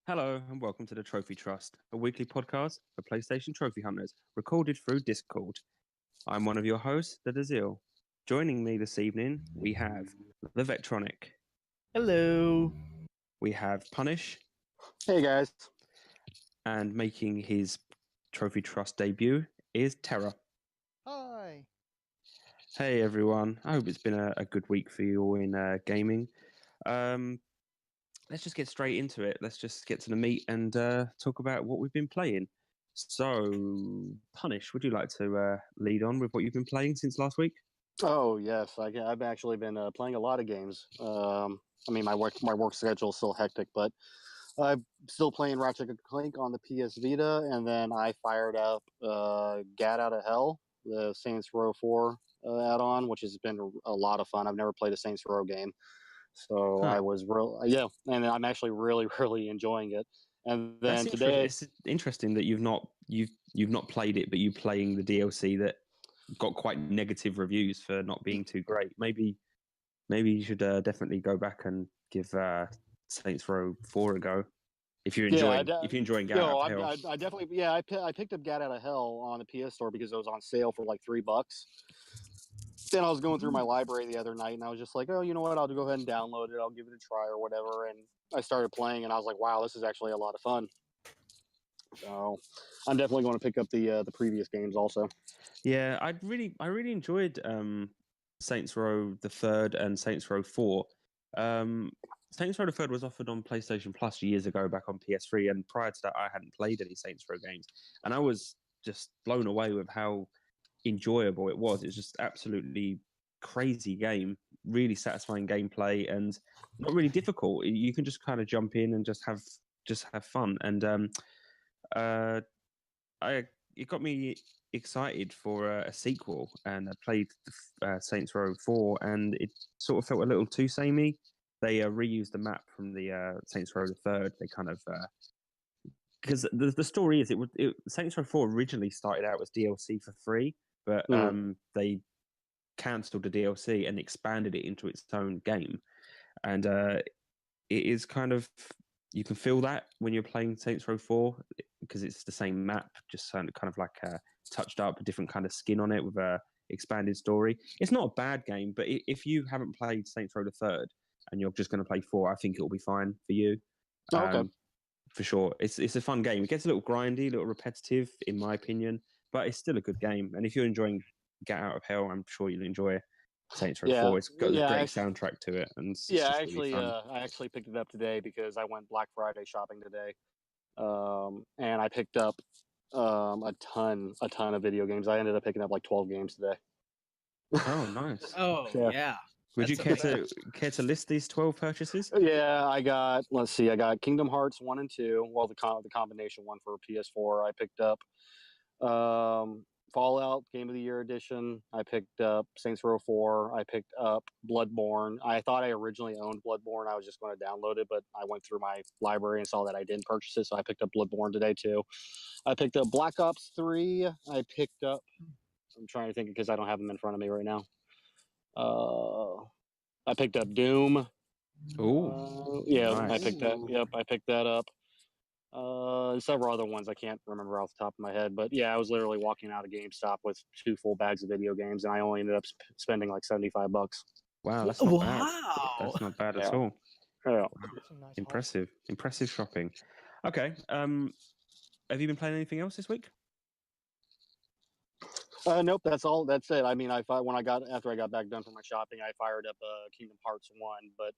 Hello and welcome to the Trophy Trust, a weekly podcast for PlayStation trophy hunters, recorded through Discord. I'm one of your hosts, the Dazil. Joining me this evening, we have the Vectronic, Hello. we have Punish, Hey guys. and making his Trophy Trust debut is Terra. Hi. Hey everyone, I hope it's been a good week for you all in gaming. Let's just get straight into it. Let's just get to the meat and talk about what we've been playing. So, Punish, would you like to lead on with what you've been playing since last week? Oh yes, I've actually been playing a lot of games. My work schedule is still hectic, but I'm still playing Ratchet and Clank on the PS Vita, and then I fired up Gat Out of Hell, the Saints Row 4 add-on, which has been a lot of fun. I've never played a Saints Row game, so I was and I'm actually really enjoying it. And then today, it's interesting that you've not played it, but you playing the DLC that got quite negative reviews for not being too great. Maybe you should definitely go back and give Saints Row 4 a go if you're enjoying Gat Out of Hell. I definitely I picked up Gat Out of Hell on the PS Store because it was on sale for like $3. Then I was going through my library the other night, and I was just like, oh, you know what? I'll go ahead and download it. I'll give it a try or whatever. And I started playing, and I was like, wow, this is actually a lot of fun. So I'm definitely going to pick up the previous games also. Yeah, I really enjoyed Saints Row the Third and Saints Row 4. Saints Row the Third was offered on PlayStation Plus years ago back on PS3, and prior to that, I hadn't played any Saints Row games, and I was just blown away with how enjoyable it was. It's just absolutely crazy game, really satisfying gameplay, and not really difficult. You can just kind of jump in and just have fun. And it got me excited for a sequel, and I played Saints Row 4, and it sort of felt a little too samey. They reused the map from the Saints Row the Third. They kind of because the story is Saints Row 4 originally started out as DLC for free, but they cancelled the DLC and expanded it into its own game. And it is kind of, you can feel that when you're playing Saints Row 4 because it's the same map, just kind of like touched up, a different kind of skin on it with a expanded story. It's not a bad game, but if you haven't played Saints Row the Third and you're just going to play 4, I think it'll be fine for you. Okay. For sure. It's a fun game. It gets a little grindy, a little repetitive, in my opinion, but it's still a good game. And if you're enjoying Get Out of Hell, I'm sure you'll enjoy Saints Row 4. It's got a great soundtrack to it. And I actually picked it up today because I went Black Friday shopping today. And I picked up a ton of video games. I ended up picking up like 12 games today. Oh, nice. Oh, yeah. Would you care to list these 12 purchases? Yeah, I got Kingdom Hearts 1 and 2, well, the combination one for PS4. I picked up Fallout Game of the Year Edition. I picked up Saints Row 4. I picked up Bloodborne. I thought I originally owned Bloodborne. I was just going to download it, but I went through my library and saw that I didn't purchase it, so I picked up Bloodborne today too. I picked up Black Ops 3. I'm trying to think because I don't have them in front of me right now. I picked up Doom. Oh, yeah, nice. I picked that. Yep, I picked that up. Several other ones I can't remember off the top of my head, but yeah, I was literally walking out of GameStop with 2 full bags of video games, and I only ended up spending like $75. Wow, that's not bad. That's not bad at all. Yeah. Nice Impressive shopping. Okay. Have you been playing anything else this week? Nope, that's all. That's it. I mean, after I got back done from my shopping, I fired up Kingdom Hearts 1, but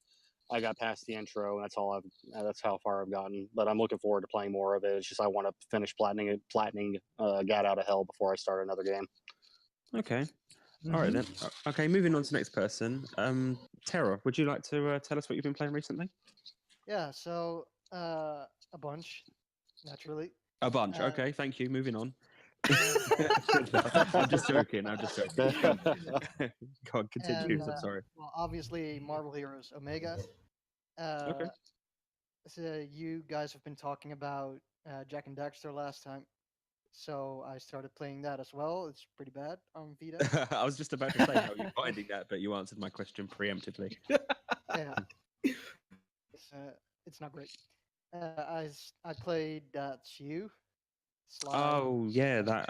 I got past the intro, and that's how far I've gotten. But I'm looking forward to playing more of it. It's just I want to finish platining Gat Out of Hell before I start another game. Okay. All right then. Okay, moving on to the next person. Terra, would you like to tell us what you've been playing recently? Yeah, so a bunch, naturally. A bunch. Okay, thank you. Moving on. I'm just joking. God, continue. I'm sorry. Well, obviously, Marvel Heroes Omega. Okay. So you guys have been talking about Jack and Daxter last time, so I started playing that as well. It's pretty bad on Vita. I was just about to say how you're finding that, but you answered my question preemptively. Yeah. It's not great. I played That's You, Slide. Oh yeah, that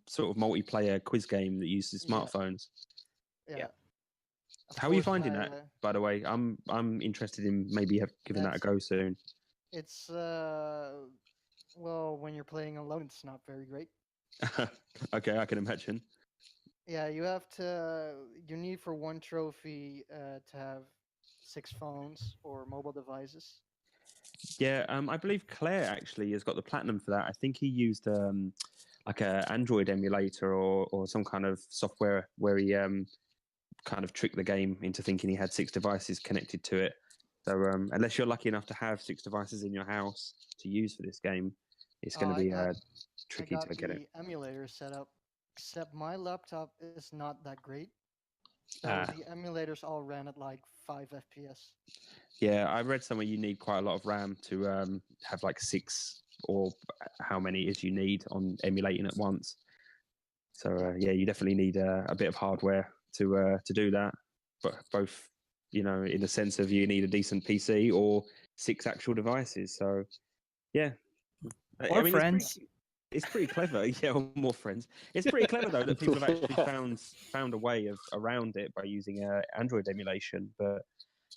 sort of multiplayer quiz game that uses Yeah. smartphones. Yeah. Of How are you course, finding that, by the way? I'm interested in maybe giving that a go soon. It's well, when you're playing alone, it's not very great. Okay, I can imagine. Yeah, you have to. You need for one trophy to have 6 phones or mobile devices. Yeah, I believe Claire actually has got the platinum for that. I think he used like a Android emulator or some kind of software where he kind of tricked the game into thinking he had 6 devices connected to it. So unless you're lucky enough to have 6 devices in your house to use for this game, it's going to I be got I tricky got to get it. the emulator set up, except my laptop is not that great. So Ah. the emulators all ran at like 5 FPS. Yeah, I read somewhere you need quite a lot of RAM to have like 6 or how many is you need on emulating at once. So yeah, you definitely need a bit of hardware to do that. But both, in the sense of you need a decent PC or 6 actual devices. So yeah, Or I mean friends. it's pretty clever. Yeah, or more friends. It's pretty clever though that people have actually found a way of around it by using Android emulation. But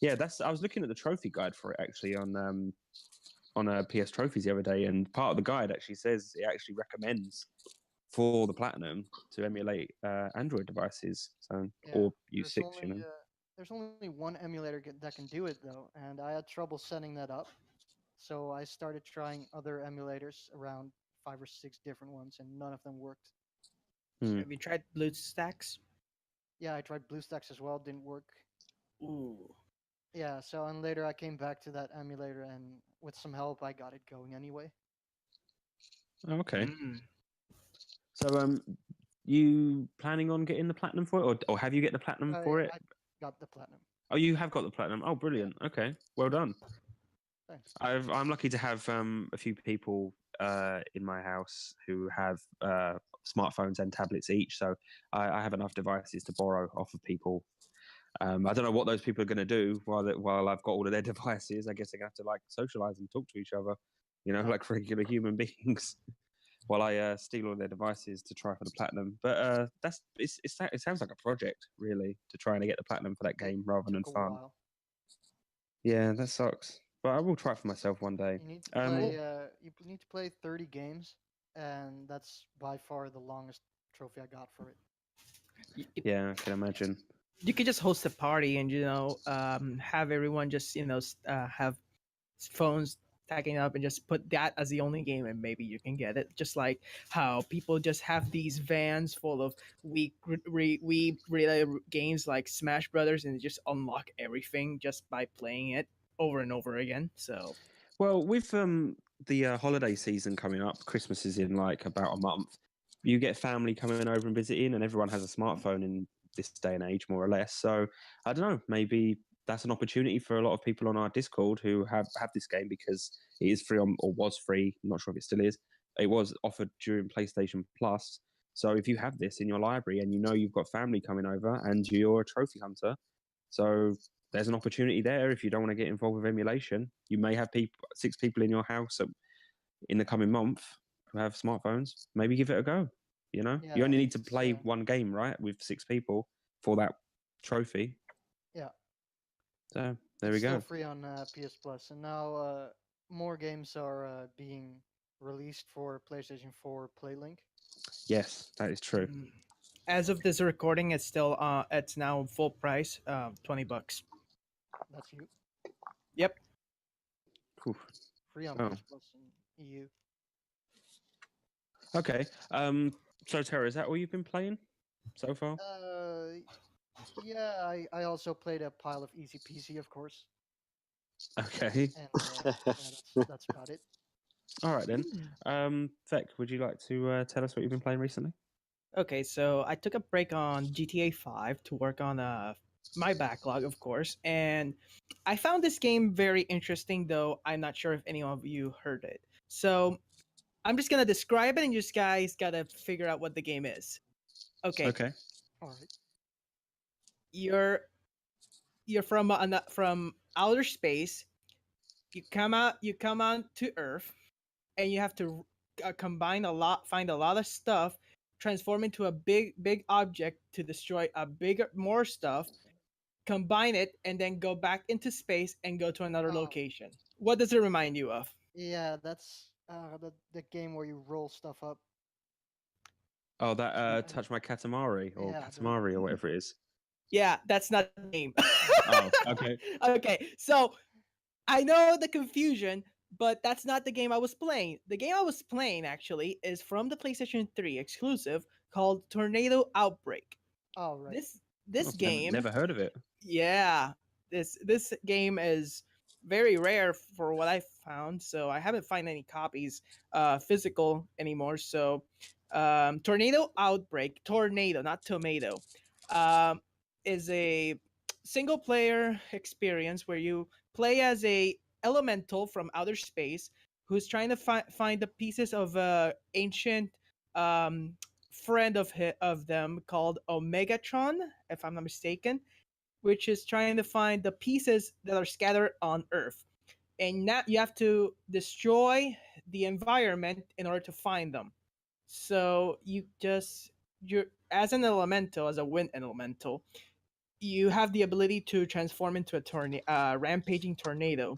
yeah, I was looking at the trophy guide for it actually on PS Trophies the other day, and part of the guide actually says it actually recommends for the platinum to emulate Android devices, so or use 6. There's only one emulator that can do it though, and I had trouble setting that up. So I started trying other emulators around 5 or 6 different ones, and none of them worked. Have you tried BlueStacks? Yeah, I tried BlueStacks as well, didn't work. Ooh. Yeah, so and later I came back to that emulator, and with some help, I got it going anyway. Okay. Mm. So you planning on getting the platinum for it, or have you get the platinum for it? I got the platinum. Oh, you have got the platinum. Oh, brilliant. Okay, well done. Thanks. I'm lucky to have a few people in my house who have smartphones and tablets each, so I have enough devices to borrow off of people. I don't know what those people are going to do while I've got all of their devices. I guess they're going to have to like socialize and talk to each other, like regular human beings, while I steal all their devices to try for the platinum. But it sounds like a project really to try and get the platinum for that game rather than Took a fun. while. Yeah, that sucks. But I will try for myself one day. You need to play. You need to play 30 games, and that's by far the longest trophy I got for it. Yeah, I can imagine. You could just host a party and have everyone just have phones tagging up and just put that as the only game, and maybe you can get it. Just like how people just have these vans full of we related games like Smash Brothers, and they just unlock everything just by playing it over and over again. So, well, with the holiday season coming up, Christmas is in like about a month. You get family coming over and visiting, and everyone has a smartphone in this day and age, more or less. So I don't know, maybe that's an opportunity for a lot of people on our Discord who have this game because it is free or was free. I'm not sure if it still is. It was offered during PlayStation Plus. So if you have this in your library and you've got family coming over and you're a trophy hunter, so there's an opportunity there. If you don't want to get involved with emulation, you may have 6 people in your house in the coming month who have smartphones. Maybe give it a go. You only need to play one game, right, with 6 people for that trophy. Yeah. So there we It's go. still free on PS Plus, and now more games are being released for PlayStation 4 PlayLink. Yes, that is true. as of this recording, it's now full price, $20. That's you. Yep. Oof. Free on PS Plus and EU. Okay. So Terra, is that all you've been playing so far? Yeah, I also played a pile of Easy Peasy, of course. Okay. And that's about it. All right then. Vec, would you like to tell us what you've been playing recently? Okay, so I took a break on GTA 5 to work on my backlog, of course, and I found this game very interesting, though I'm not sure if any of you heard it. So I'm just gonna describe it, and you guys gotta figure out what the game is. Okay. Okay. All right. You're from outer space. you come on to Earth, and you have to find a lot of stuff, transform into a big object to destroy a bigger more stuff, combine it, and then go back into space and go to another Oh, location. What does it remind you of? yeah, that's the game where you roll stuff up. Oh, that Yeah, Touch My Katamari or yeah, Katamari or whatever it is. Yeah, that's not the name. Oh, okay. Okay, so I know the confusion, but that's not the game I was playing. The game I was playing actually is from the PlayStation 3 exclusive called Tornado Outbreak. oh right. This I've never, game, never heard of it. yeah, this game is very rare for what I found, so I haven't found any copies physical anymore. So Tornado Outbreak, Tornado, not Tomato, um, is a single player experience where you play as a elemental from outer space who's trying to find the pieces of a ancient um, friend of them called Omegatron, if I'm not mistaken, which is trying to find the pieces that are scattered on Earth. And now you have to destroy the environment in order to find them. So you're as an elemental, as a wind elemental, you have the ability to transform into a rampaging tornado,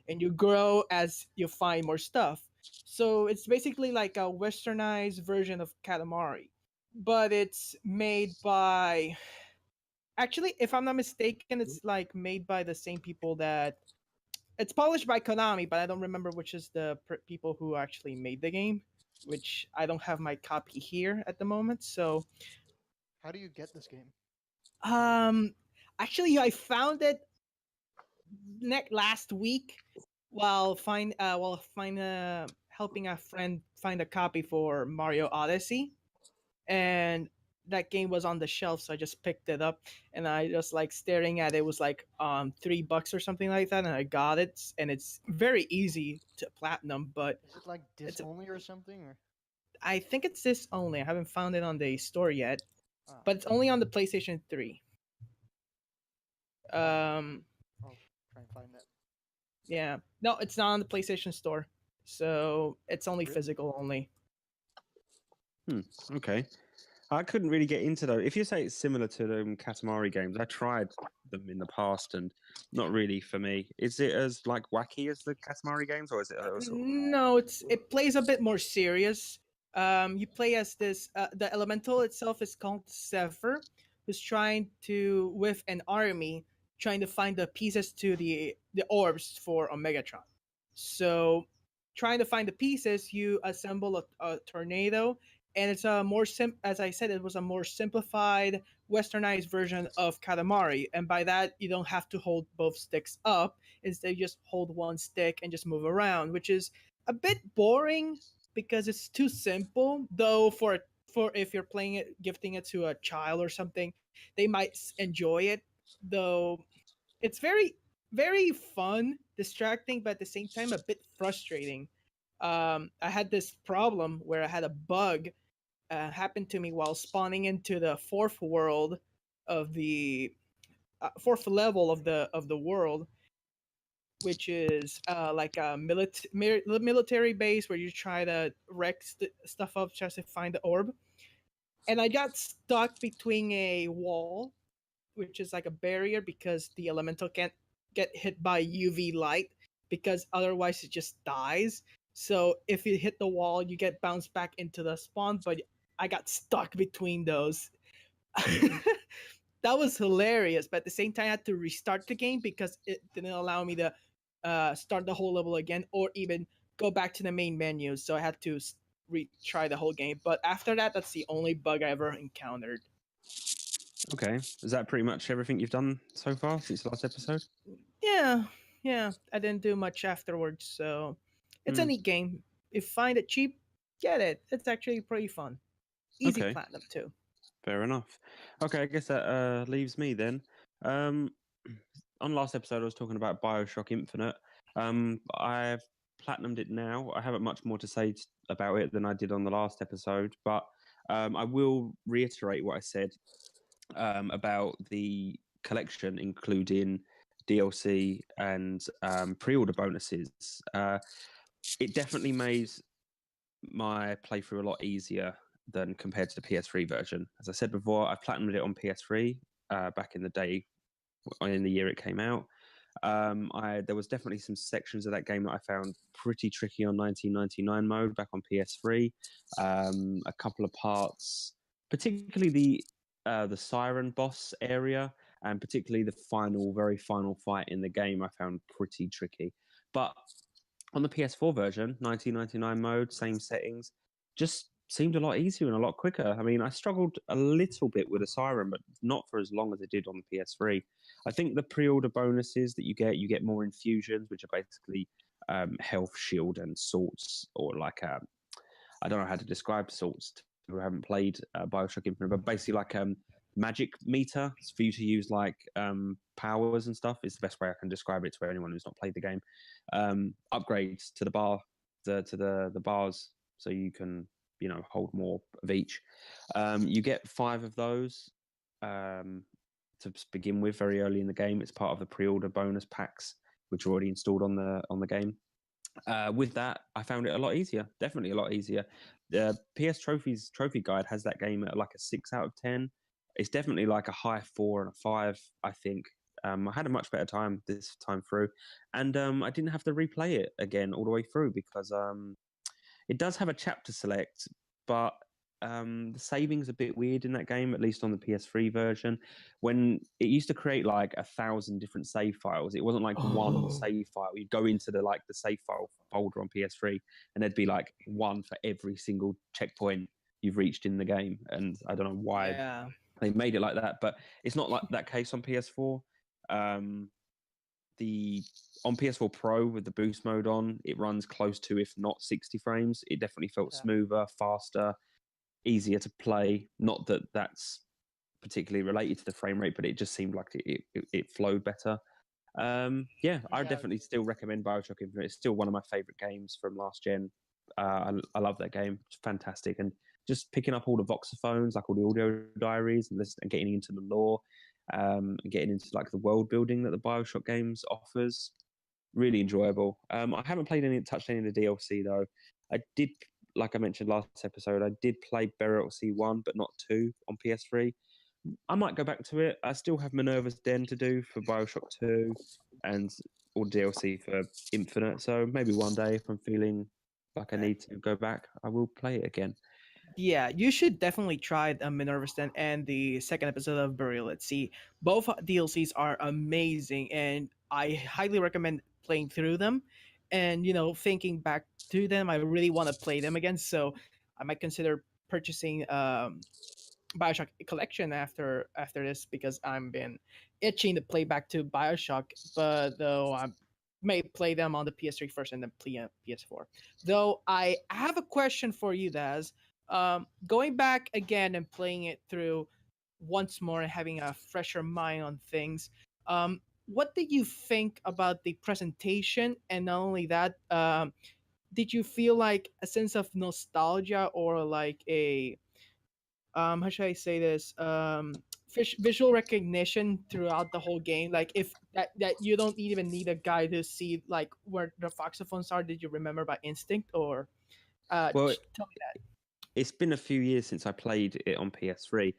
and you grow as you find more stuff. So it's basically like a westernized version of Katamari, but it's made by, actually, if I'm not mistaken, it's like made by the same people that it's polished by Konami, but I don't remember which is the people who actually made the game, which I don't have my copy here at the moment. So How do you get this game? um actually I found it last week while helping a friend find a copy for Mario Odyssey, and that game was on the shelf, so I just picked it up, and I just like staring at it was like $3 or something like that, and I got it, and it's very easy to platinum, but Is it like disc it's only or something? Or I think it's this only. I haven't found it on the store yet, ah, but it's only on the PlayStation 3. Um I'll try and find that. yeah. No, it's not on the PlayStation Store. So it's only Really? physical only. Okay. I couldn't really get into those. If you say it's similar to the Katamari games, I tried them in the past and not really for me. Is it as like wacky as the Katamari games, or is it a sort of... No, it plays a bit more serious. You play as this. The elemental itself is called Zephyr, who's trying to, with an army, trying to find the pieces to the orbs for Omegatron. So, trying to find the pieces, you assemble a tornado, and it's a more as I said, it was a more simplified, westernized version of Katamari, and by that you don't have to hold both sticks up. Instead, you just hold one stick and just move around, which is a bit boring because it's too simple. Though for if you're playing it, gifting it to a child or something, they might enjoy it. Though it's very fun, distracting, but at the same time a bit frustrating. I had this problem where I had a bug happen to me while spawning into the fourth world of the fourth level of the world, which is like a military base where you try to wreck stuff up just to find the orb. And I got stuck between a wall, which is like a barrier because the elemental can't get hit by UV light because otherwise it just dies. So if you hit the wall, you get bounced back into the spawn, but I got stuck between those. That was hilarious, but at the same time I had to restart the game because it didn't allow me to start the whole level again or even go back to the main menu. So I had to retry the whole game. But after that, that's the only bug I ever encountered. Okay. Is that pretty much everything you've done so far since the last episode? Yeah, I didn't do much afterwards, so it's a neat game. If you find it cheap, get it. It's actually pretty fun. Easy Okay. platinum too. Fair enough. Okay, I guess that leaves me then. Um, on last episode, I was talking about Bioshock Infinite. I've platinumed it now. I haven't much more to say about it than I did on the last episode, but I will reiterate what I said about the collection, including DLC and pre-order bonuses, it definitely made my playthrough a lot easier than compared to the PS3 version. As I said before, I platinumed it on PS3 back in the day, in the year it came out. There was definitely some sections of that game that I found pretty tricky on 1999 mode back on PS3. A couple of parts, particularly the Siren boss area, and particularly the very final fight in the game, I found pretty tricky. But on the PS4 version, 1999 mode, same settings, just seemed a lot easier and a lot quicker. I mean, I struggled a little bit with a Siren, but not for as long as it did on the PS3. I think the pre-order bonuses that you get more infusions, which are basically health shield and salts, or like I don't know how to describe salts to people who haven't played Bioshock Infinite, but basically like magic meter for you to use like powers and stuff is the best way I can describe it to anyone who's not played the game. Upgrades to the bars, so you can hold more of each. You get 5 of those to begin with very early in the game. It's part of the pre-order bonus packs which are already installed on the game. With that, I found it a lot easier. Definitely a lot easier. The PS Trophies trophy guide has that game at like a 6 out of 10. It's definitely like a high 4 and a 5, I think. I had a much better time this time through, and I didn't have to replay it again all the way through because it does have a chapter select, but the saving's a bit weird in that game, at least on the PS3 version. When it used to create like 1,000 different save files, it wasn't like one save file. You'd go into the save file folder on PS3, and there'd be like one for every single checkpoint you've reached in the game. And I don't know why they made it like that, but it's not like that case on PS4. On PS4 Pro with the boost mode on, it runs close to, if not 60 frames. It definitely felt smoother, faster, easier to play. Not that that's particularly related to the frame rate, but it just seemed like it flowed better. I definitely still recommend Bioshock Infinite. It's still one of my favorite games from last gen. I love that game. It's fantastic. And just picking up all the voxophones, like all the audio diaries, and getting into the lore, and getting into like the world building that the Bioshock games offers, really enjoyable. I haven't touched any of the DLC though. I did, like I mentioned last episode, I did play Burial at Sea 1, but not 2 on PS3. I might go back to it. I still have Minerva's Den to do for Bioshock 2 and all DLC for Infinite. So maybe one day, if I'm feeling like I need to go back, I will play it again. Yeah, you should definitely try Minerva's Den and the second episode of Burial at Sea. Both DLCs are amazing, and I highly recommend playing through them. And thinking back to them, I really want to play them again. So I might consider purchasing Bioshock collection after this, because I'm been itching to play back to Bioshock. But though I may play them on the PS3 first and then play PS4. Though I have a question for you, Daz. Going back again and playing it through once more and having a fresher mind on things, what did you think about the presentation? And not only that, did you feel like a sense of nostalgia or like a how should I say this, visual recognition throughout the whole game? Like if that you don't even need a guide to see like where the voxophones are. Did you remember by instinct, or Well, tell me that? it's been a few years since I played it on PS3,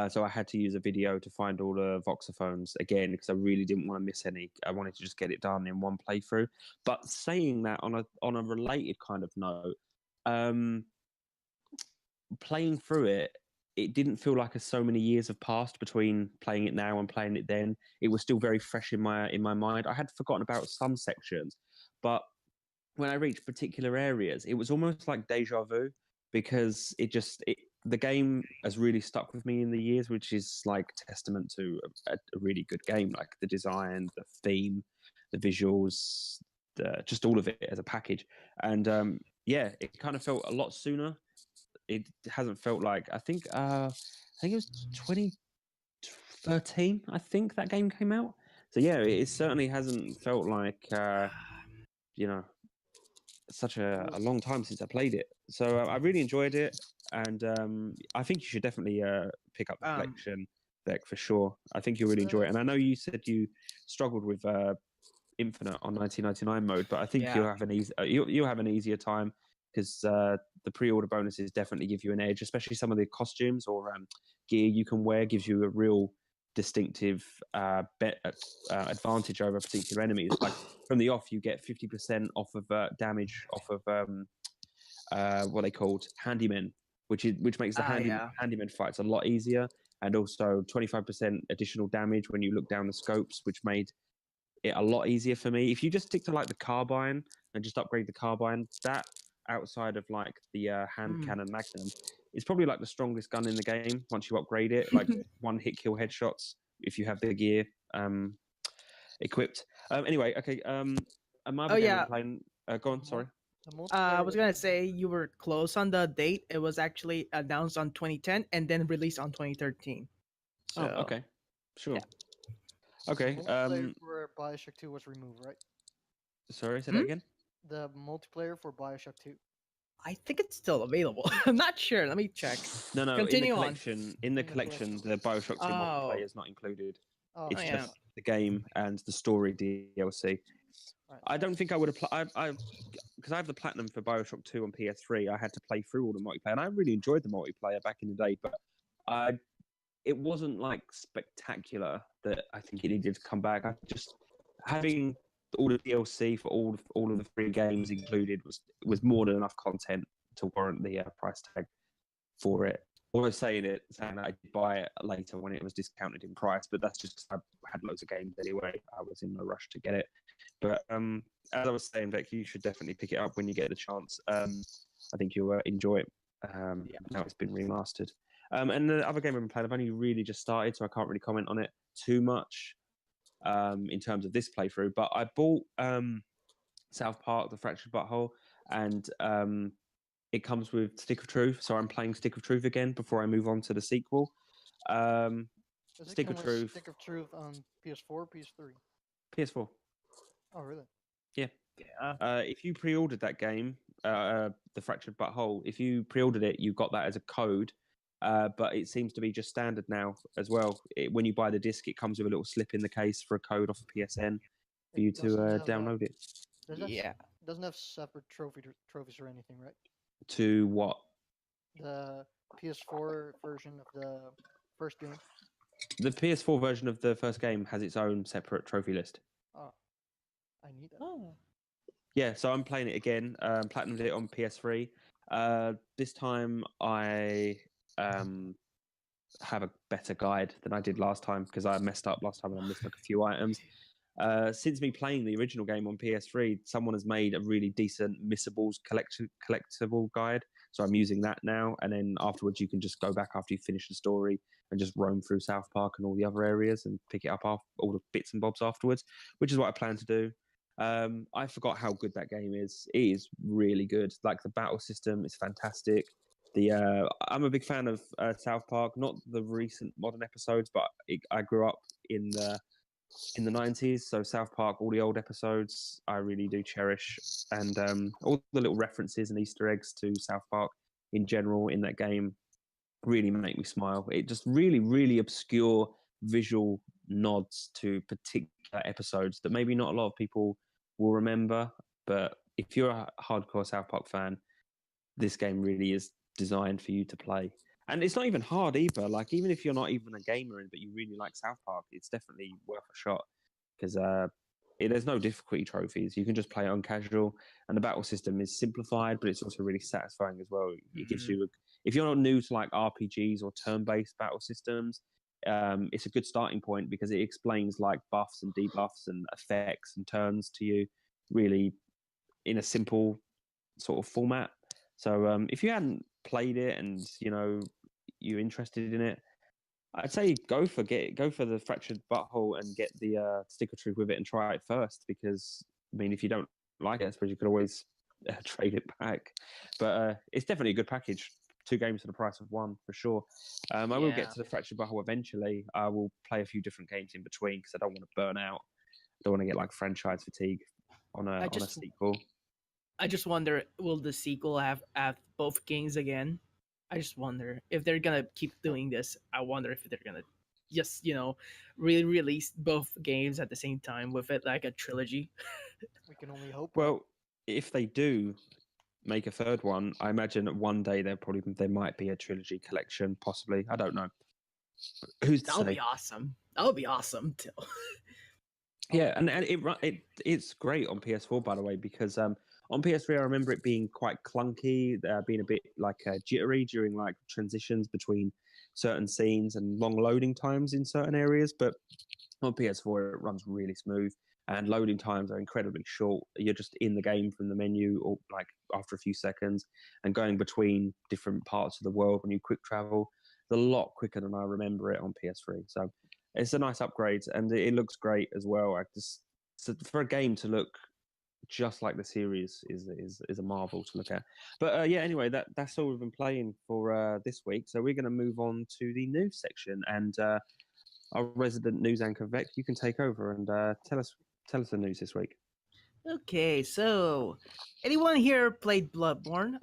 so I had to use a video to find all the voxophones again because I really didn't want to miss any. I wanted to just get it done in one playthrough. But saying that, on a related kind of note, playing through it didn't feel like so many years have passed between playing it now and playing it then. It was still very fresh in my mind. I had forgotten about some sections, but when I reached particular areas, it was almost like deja vu, because the game has really stuck with me in the years, which is like testament to a really good game. Like the design, the theme, the visuals, just all of it as a package. And it kind of felt a lot sooner. It hasn't felt like, I think it was 2013. I think that game came out. So yeah, it certainly hasn't felt like such a long time since I played it. So I really enjoyed it, and I think you should definitely pick up the collection Beck, for sure. I think you'll really enjoy it. Uh, And I know you said you struggled with Infinite on 1999 mode, but I think Yeah. you'll have an you'll have an easier time because the pre-order bonuses definitely give you an edge, especially some of the costumes or gear you can wear gives you a real distinctive advantage over particular enemies. Like from the off, you get 50% off of damage off of what they called handymen, which makes the Yeah. handyman fights a lot easier, and also 25% additional damage when you look down the scopes, which made it a lot easier for me. If you just stick to like the carbine and just upgrade the carbine, that outside of like the hand cannon magnum is probably like the strongest gun in the game once you upgrade it. Like one hit kill headshots if you have the gear equipped. Anyway, okay. My other Oh game yeah. I'm playing. Go on. Sorry. The I multiplayer. was gonna say you were close on the date. It was actually announced on 2010 and then released on 2013. So Oh, okay. Sure. yeah. Okay. The multiplayer for Bioshock 2 was removed, right? Sorry. Say that again. The multiplayer for Bioshock 2. I think it's still available. I'm not sure. Let me check. No. Continue In the on. collection, in the collection, the Bioshock 2 Oh. multiplayer is not included. Oh, It's yeah. just the game and the story DLC. Right. I don't think I would have. Because I have the platinum for Bioshock 2 on PS3. I had to play through all the multiplayer, and I really enjoyed the multiplayer back in the day. But it wasn't like spectacular that I think it needed to come back. I just having all the DLC for all of the free games included was more than enough content to warrant the price tag for it. Although saying that I'd buy it later when it was discounted in price, but that's just 'cause I had loads of games anyway. I was in no rush to get it. But as I was saying, Beck, you should definitely pick it up when you get the chance. I think you'll enjoy it. Now it's been remastered. And the other game I've been playing, I've only really just started, so I can't really comment on it too much in terms of this playthrough. But I bought South Park: The Fractured Butthole, and it comes with Stick of Truth, so I'm playing Stick of Truth again before I move on to the sequel. Does it Stick come of with Truth, Stick of Truth on PS4, PS3? PS4. Oh, really? Yeah. Yeah. If you pre-ordered that game, The Fractured Butthole, if you pre-ordered it, you got that as a code. But it seems to be just standard now as well. When you buy the disc, it comes with a little slip in the case for a code off of PSN for you to download it. Doesn't have separate trophies or anything, right? To what? The PS4 version of the first game. The PS4 version of the first game has its own separate trophy list. Oh, I need that. Oh. Yeah, so I'm playing it again. Platinumed it on PS3. This time I have a better guide than I did last time because I messed up last time and I missed like a few items. Since me playing the original game on PS3, someone has made a really decent missables collectible guide. So I'm using that now. And then afterwards, you can just go back after you finish the story and just roam through South Park and all the other areas and pick it up all the bits and bobs afterwards, which is what I plan to do. I forgot how good that game is. It is really good. Like the battle system is fantastic. I'm a big fan of South Park, not the recent modern episodes, but I grew up in the 90s, so South Park, all the old episodes, I really do cherish, and all the little references and Easter eggs to South Park in general in that game really make me smile. It just really, really obscure visual nods to particular episodes that maybe not a lot of people will remember, but if you're a hardcore South Park fan, this game really is designed for you to play. And it's not even hard either. Like, even if you're not even a gamer, but you really like South Park, it's definitely worth a shot because there's no difficulty trophies. You can just play it on casual, and the battle system is simplified, but it's also really satisfying as well. It gives you, if you're not new to like RPGs or turn-based battle systems, it's a good starting point because it explains like buffs and debuffs and effects and turns to you really in a simple sort of format. So if you hadn't played it and you're interested in it, I'd say go for the Fractured Butthole and get the Stick of Truth with it and try it first. Because I mean, if you don't like it, I suppose you could always trade it back. But it's definitely a good package. 2 games for the price of 1 for sure. I will get to the Fractured Butthole eventually. I will play a few different games in between because I don't want to burn out. I don't want to get like franchise fatigue on a sequel. I just wonder, will the sequel have both games again? I just wonder if they're gonna keep doing this. I wonder if they're gonna just re-release both games at the same time with it like a trilogy. We can only hope. Well, if they do make a third one, I imagine that one day there might be a trilogy collection, possibly. I don't know. Who's to That would say? be awesome. That would be awesome too. Yeah, and it's great on PS4, by the way, because on PS3 I remember it being quite clunky, being a bit like jittery during like transitions between certain scenes and long loading times in certain areas. But on PS4 it runs really smooth, and loading times are incredibly short. You're just in the game from the menu, or like after a few seconds, and going between different parts of the world when you quick travel. It's a lot quicker than I remember it on PS3. So it's a nice upgrade, and it looks great as well. So for a game to look just like the series is a marvel to look at. But yeah, anyway, that's all we've been playing for this week. So we're going to move on to the news section, and our resident news anchor Vec, you can take over and tell us the news this week. Okay, so anyone here played Bloodborne?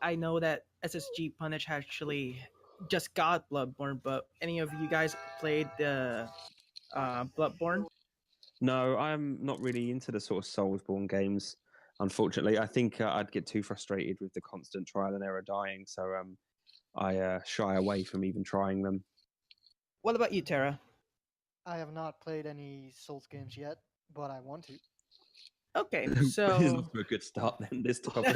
I know that SSG Punish actually just got Bloodborne, but any of you guys played the Bloodborne? No, I'm not really into the sort of Soulsborne games. Unfortunately, I think I'd get too frustrated with the constant trial and error dying, so I shy away from even trying them. What about you, Terra? I have not played any Souls games yet, but I want to. Okay, This is so off to a good start then. This topic.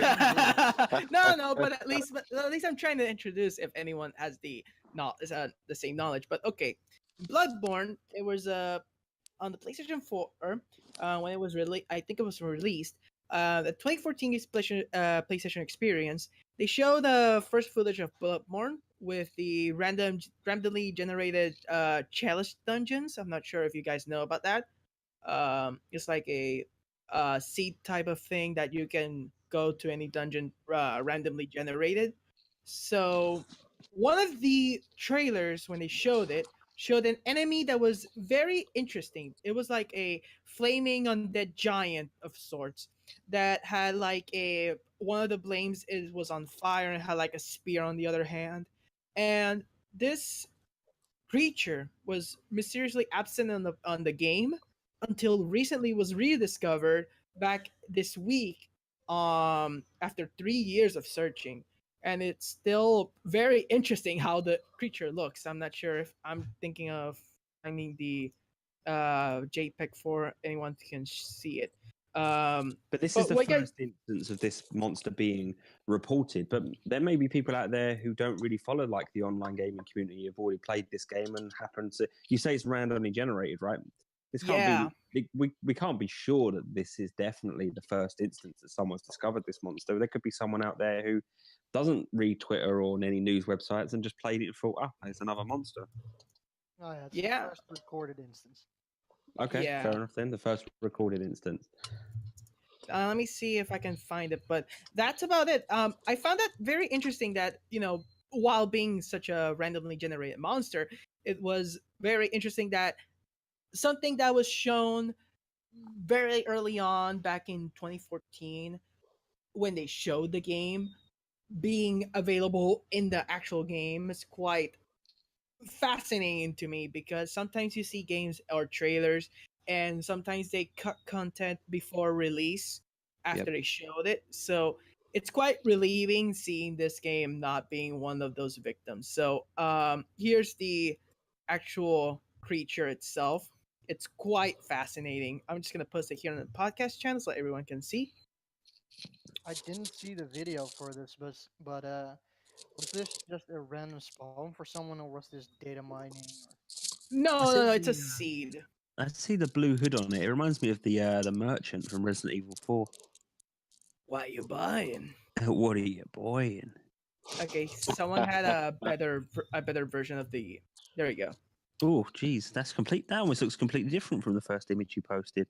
no, but at least I'm trying to introduce if anyone has the same knowledge. But okay, Bloodborne. It was on the PlayStation 4 when it was released. I think it was released. The 2014 PlayStation experience. They showed the first footage of Bloodborne with the randomly generated chalice dungeons. I'm not sure if you guys know about that. It's like a seed type of thing that you can go to any dungeon randomly generated. So one of the trailers when they showed an enemy that was very interesting. It was like a flaming undead giant of sorts that had like a one of the flames was on fire and had like a spear on the other hand. And this creature was mysteriously absent on the game until recently was rediscovered back this week after 3 years of searching, and it's still very interesting how the creature looks. I'm not sure if I'm thinking of finding the JPEG for anyone can see it. But this But is the what guys- first instance of this monster being reported. But there may be people out there who don't really follow like the online gaming community, have already played this game and happen to. You say it's randomly generated, right? This can't Yeah. be. We can't be sure that this is definitely the first instance that someone's discovered this monster. There could be someone out there who doesn't read Twitter or on any news websites and just played it and thought, "Oh, it's another monster." Oh yeah, it's Yeah. the first recorded instance. Okay, Yeah. fair enough then. The first recorded instance. Let me see if I can find it, but that's about it. I found that very interesting that while being such a randomly generated monster, it was very interesting that something that was shown very early on back in 2014 when they showed the game being available in the actual game is quite fascinating to me, because sometimes you see games or trailers and sometimes they cut content before release after they showed it. So it's quite relieving seeing this game not being one of those victims. So here's the actual creature itself. It's quite fascinating. I'm just gonna post it here on the podcast channel so everyone can see. I didn't see the video for this, but was this just a random spawn for someone, or was this data mining? Or... No, it's a seed. I see the blue hood on it. It reminds me of the merchant from Resident Evil 4. What are you buying? What are you buying? Okay, someone had a better version of the. There you go. Oh, geez, that's complete. That almost looks completely different from the first image you posted.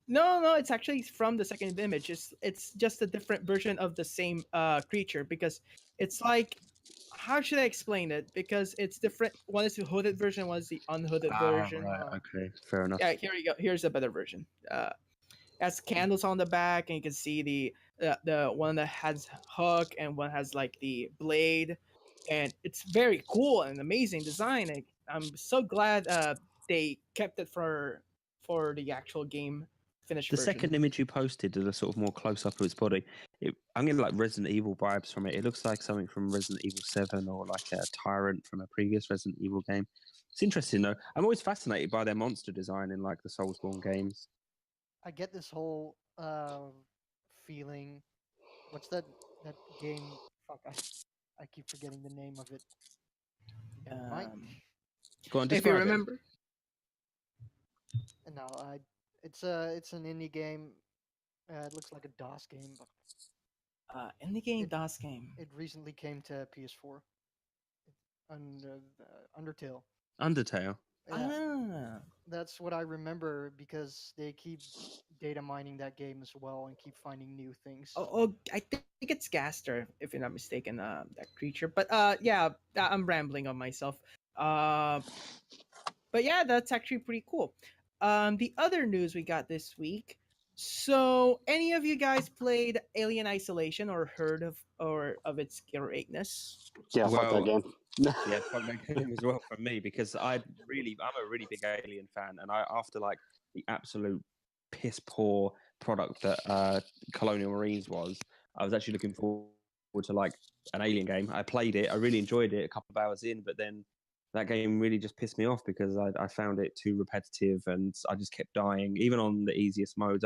No, it's actually from the second image. It's just a different version of the same creature, because it's like, how should I explain it? Because it's different. One is the hooded version, one is the unhooded version. Right. Okay, fair enough. Yeah, here you go. Here's a better version. Has candles on the back, and you can see the one that has hook and one has like the blade, and it's very cool and amazing design. I'm so glad they kept it for the actual game finished The version. second image you posted did a sort of more close up of its body. I'm getting like Resident Evil vibes from it. It looks like something from Resident Evil 7 or like a Tyrant from a previous Resident Evil game. It's interesting though. I'm always fascinated by their monster design in like the Soulsborne games. I get this whole feeling. What's that game? Fuck, I keep forgetting the name of it. Never mind. Go on, If you describe it. remember, No, it's an indie game. It looks like a DOS game, but in the game It- DOS game. it recently came to PS4. Undertale. Undertale. Yeah, Ah, that's what I remember because they keep data mining that game as well and keep finding new things. I think it's Gaster, if you're not mistaken, that creature. But yeah, I'm rambling on myself. But yeah, that's actually pretty cool. The other news we got this week. So, any of you guys played Alien Isolation or heard of its greatness? Yeah, fuck that Well, game. Yeah, fuck that game as well from me because I'm a really big Alien fan, and after like the absolute piss poor product that Colonial Marines was, I was actually looking forward to like an Alien game. I played it, I really enjoyed it a couple of hours in, but then that game really just pissed me off because I found it too repetitive and I just kept dying, even on the easiest modes.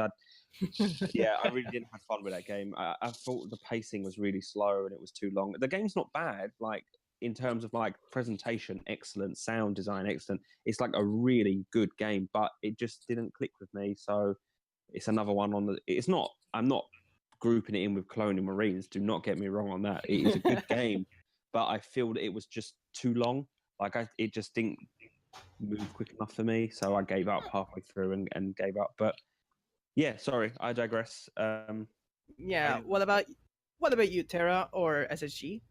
Yeah, I really didn't have fun with that game. I thought the pacing was really slow and it was too long. The game's not bad, like in terms of like presentation, excellent, sound design, excellent. It's like a really good game, but it just didn't click with me. So it's another one on the. It's not. I'm not grouping it in with Colonial Marines. Do not get me wrong on that. It is a good game, but I feel that it was just too long. Like it just didn't move quick enough for me. So I gave up halfway through and gave up. But yeah, sorry, I digress. Yeah. What about you, Terra or SSG?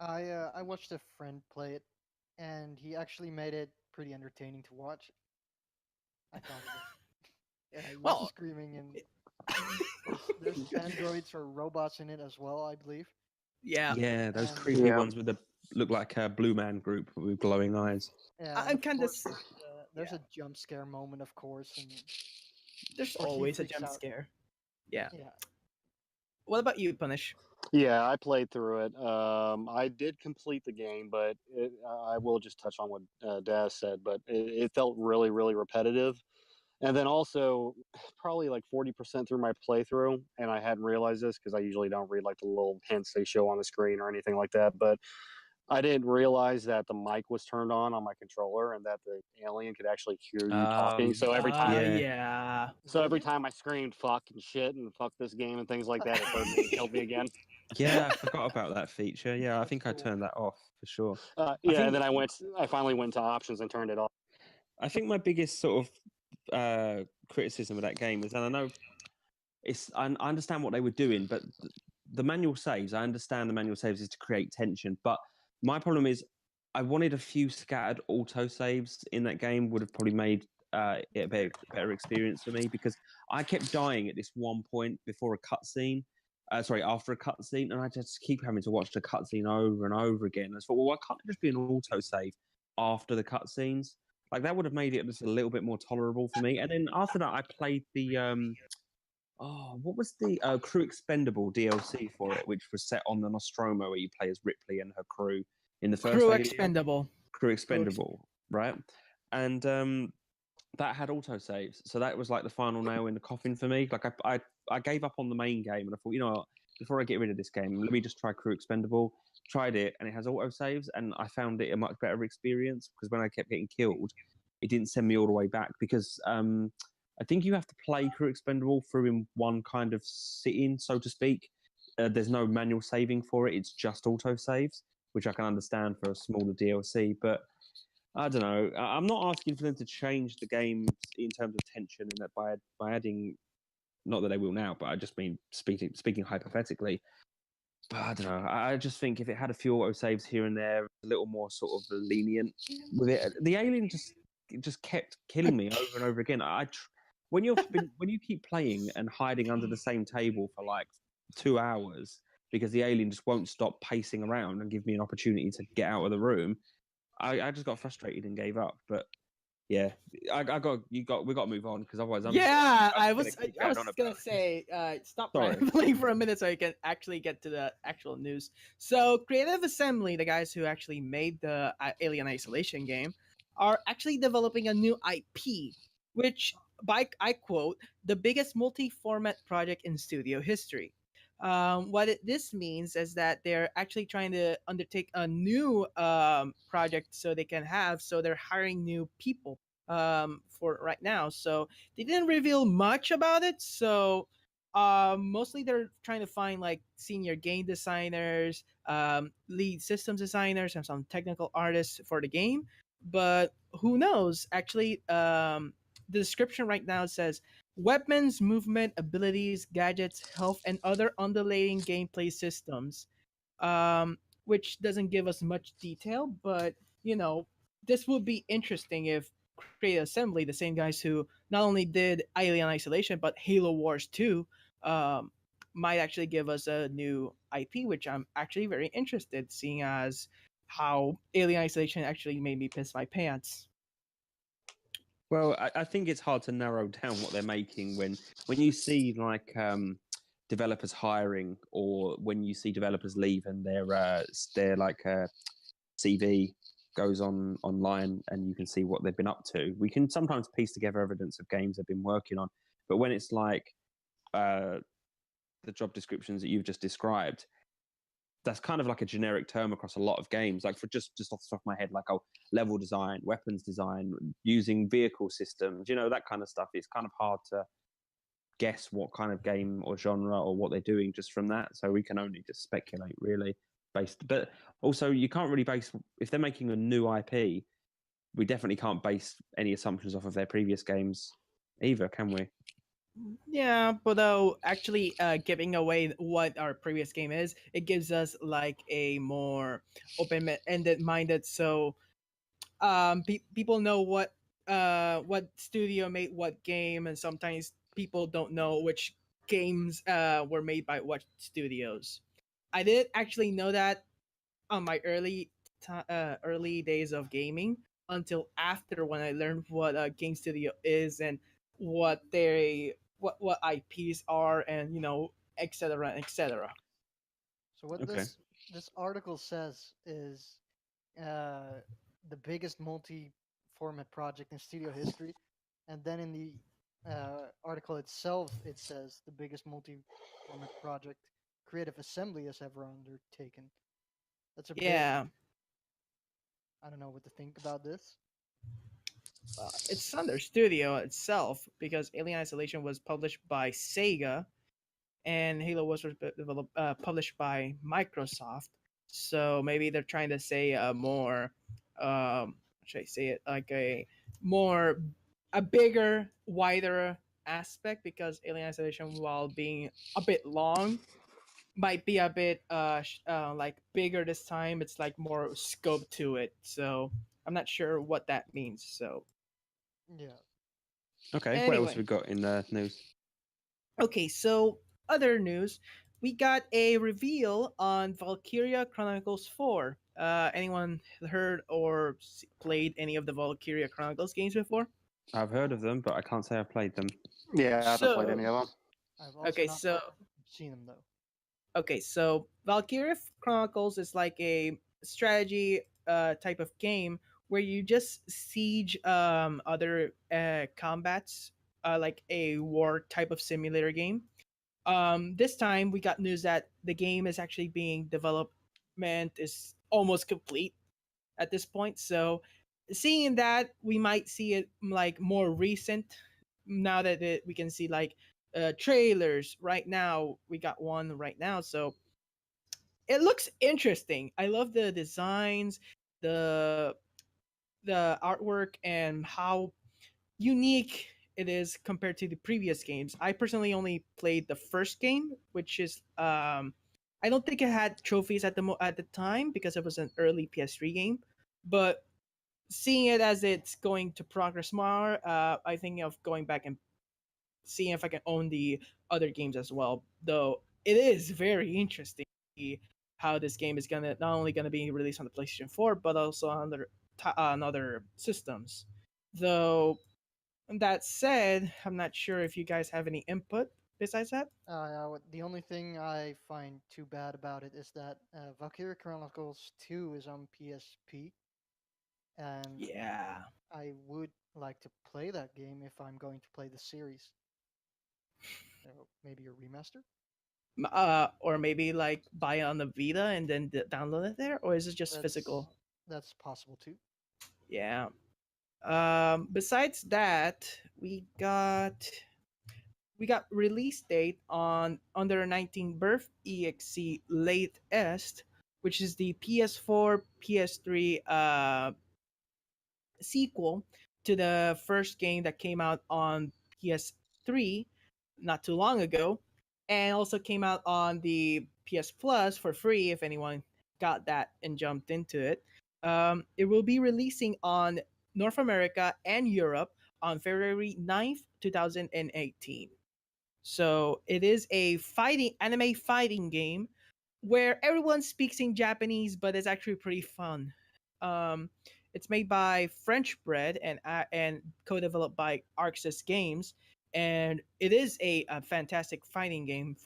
I watched a friend play it, and he actually made it pretty entertaining to watch. I thought of it. Yeah, lots of Well, screaming and there's androids or robots in it as well, I believe. yeah. Yeah, those And creepy Yeah. ones with the look like a blue man group with glowing eyes. yeah, and I'm of kind of. course there's Yeah. a jump scare moment, of course, and There's of course he always a freaks jump out. scare. Yeah. Yeah, What about you, Punish? Yeah, I played through it. I did complete the game, but I will just touch on what Daz said. But it felt really, really repetitive. And then also, probably like 40% through my playthrough, and I hadn't realized this because I usually don't read like the little hints they show on the screen or anything like that. But I didn't realize that the mic was turned on my controller and that the alien could actually hear you talking. So every time, Yeah. Yeah. so every Really? time I screamed "fuck" and "shit" and "fuck this game" and things like that, it heard me and killed me again. Yeah, I forgot about that feature. Yeah, I That's think I cool. turned that off for sure. Yeah, think- and then I finally went to options and turned it off. I think my biggest sort of criticism of that game is, and I know I understand what they were doing, but the manual saves. I understand the manual saves is to create tension, but my problem is I wanted a few scattered auto saves in that game. Would have probably made it a better experience for me because I kept dying at this one point before a cutscene. Sorry, after a cutscene, and I just keep having to watch the cutscene over and over again. I thought, well, why can't it just be an auto save after the cutscenes? Like that would have made it just a little bit more tolerable for me. And then after that, I played the what was the Crew Expendable DLC for it, which was set on the Nostromo, where you play as Ripley and her crew in the first Crew Alien? expendable. Crew Expendable, right? And that had autosaves, so that was like the final nail in the coffin for me. Like I gave up on the main game, and I thought, you know what, before I get rid of this game, let me just try Crew Expendable. Tried it, and it has autosaves, and I found it a much better experience because when I kept getting killed, it didn't send me all the way back because I think you have to play Crew Expendable through in one kind of sit-in, so to speak. There's no manual saving for it; it's just autosaves, which I can understand for a smaller DLC, but. I don't know. I'm not asking for them to change the game in terms of tension and that by adding, not that they will now, but I just mean speaking hypothetically. But I don't know. I just think if it had a few auto saves here and there, a little more sort of lenient with it. The alien just kept killing me over and over again. When you keep playing and hiding under the same table for like 2 hours because the alien just won't stop pacing around and give me an opportunity to get out of the room. I just got frustrated and gave up. But yeah, we got to move on because otherwise Yeah, I'm I gonna was keep I going was on gonna about it. say, stop Sorry. rambling for a minute so you can actually get to the actual news. So, Creative Assembly, the guys who actually made the Alien Isolation game, are actually developing a new IP, which, I quote, the biggest multi-format project in studio history. This means is that they're actually trying to undertake a new project so they're hiring new people for right now. So they didn't reveal much about it. So mostly they're trying to find like senior game designers, lead systems designers, and some technical artists for the game. But who knows? Actually, the description right now says weapons, movement, abilities, gadgets, health, and other underlying gameplay systems. Which doesn't give us much detail, but this would be interesting if Creative Assembly, the same guys who not only did Alien Isolation but Halo Wars 2, um, might actually give us a new IP, which I'm actually very interested, seeing as how Alien Isolation actually made me piss my pants. Well, I think it's hard to narrow down what they're making when you see like developers hiring or when you see developers leave and their like CV goes online and you can see what they've been up to. We can sometimes piece together evidence of games they've been working on, but when it's like the job descriptions that you've just described, that's kind of like a generic term across a lot of games. Like for just off the top of my head, like level design, weapons design, using vehicle systems, that kind of stuff. It's kind of hard to guess what kind of game or genre or what they're doing just from that. So we can only just speculate really based. But also you can't really base if they're making a new IP. We definitely can't base any assumptions off of their previous games either, can we? Yeah, but though actually giving away what our previous game is, it gives us like a more open-ended minded. So people know what studio made what game, and sometimes people don't know which games were made by what studios. I did actually know that on my early days of gaming until after when I learned what a game studio is and what IPs are, and etc. etc. So what Okay. this article says is uh, the biggest multi-format project in studio history, and then in the article itself, it says the biggest multi-format project Creative Assembly has ever undertaken. That's a bit. Yeah, I don't know what to think about this. it's under studio itself because Alien Isolation was published by Sega and Halo was published by Microsoft. So maybe they're trying to say a more, should I say it like a bigger, wider aspect, because Alien Isolation, while being a bit long, might be a bit like bigger this time. It's like more scope to it. So I'm not sure what that means. So Yeah. Okay. What else have anyway, we got in the news? okay, so other news, we got a reveal on Valkyria Chronicles 4. Anyone heard or played any of the Valkyria Chronicles games before? I've heard of them, but I can't say I've played them. Yeah, I haven't played So, any of them. I've also okay, not so seen them though. Valkyria Chronicles is like a strategy type of game where you just siege other combats, like a war type of simulator game. This time we got news that the game is actually being development is almost complete at this point. So seeing that, we might see it like more recent now that we can see like trailers right now. We got one right now, so it looks interesting. I love the designs, the artwork, and how unique it is compared to the previous games. I personally only played the first game, which is I don't think it had trophies at the time because it was an early PS3 game, but seeing it as it's going to progress more, I think of going back and seeing if I can own the other games as well. Though it is very interesting how this game is gonna not only gonna be released on the PlayStation 4, but also on on other systems. Though that said, I'm not sure if you guys have any input besides that. The only thing I find too bad about it is that Valkyria Chronicles 2 is on PSP, and Yeah. I would like to play that game if I'm going to play the series. Maybe a remaster? Or maybe like buy it on the Vita and then download it there, or is it just physical? That's possible too. Yeah. Besides that, we got release date on Under 19 Birth EXE Late Est, which is the PS4 PS3 sequel to the first game that came out on PS3 not too long ago, and also came out on the PS Plus for free if anyone got that and jumped into it. It will be releasing on North America and Europe on February 9th, 2018. So it is a anime fighting game where everyone speaks in Japanese, but it's actually pretty fun. Um, it's made by French Bread and co-developed by Arxis Games, and it is a fantastic fighting game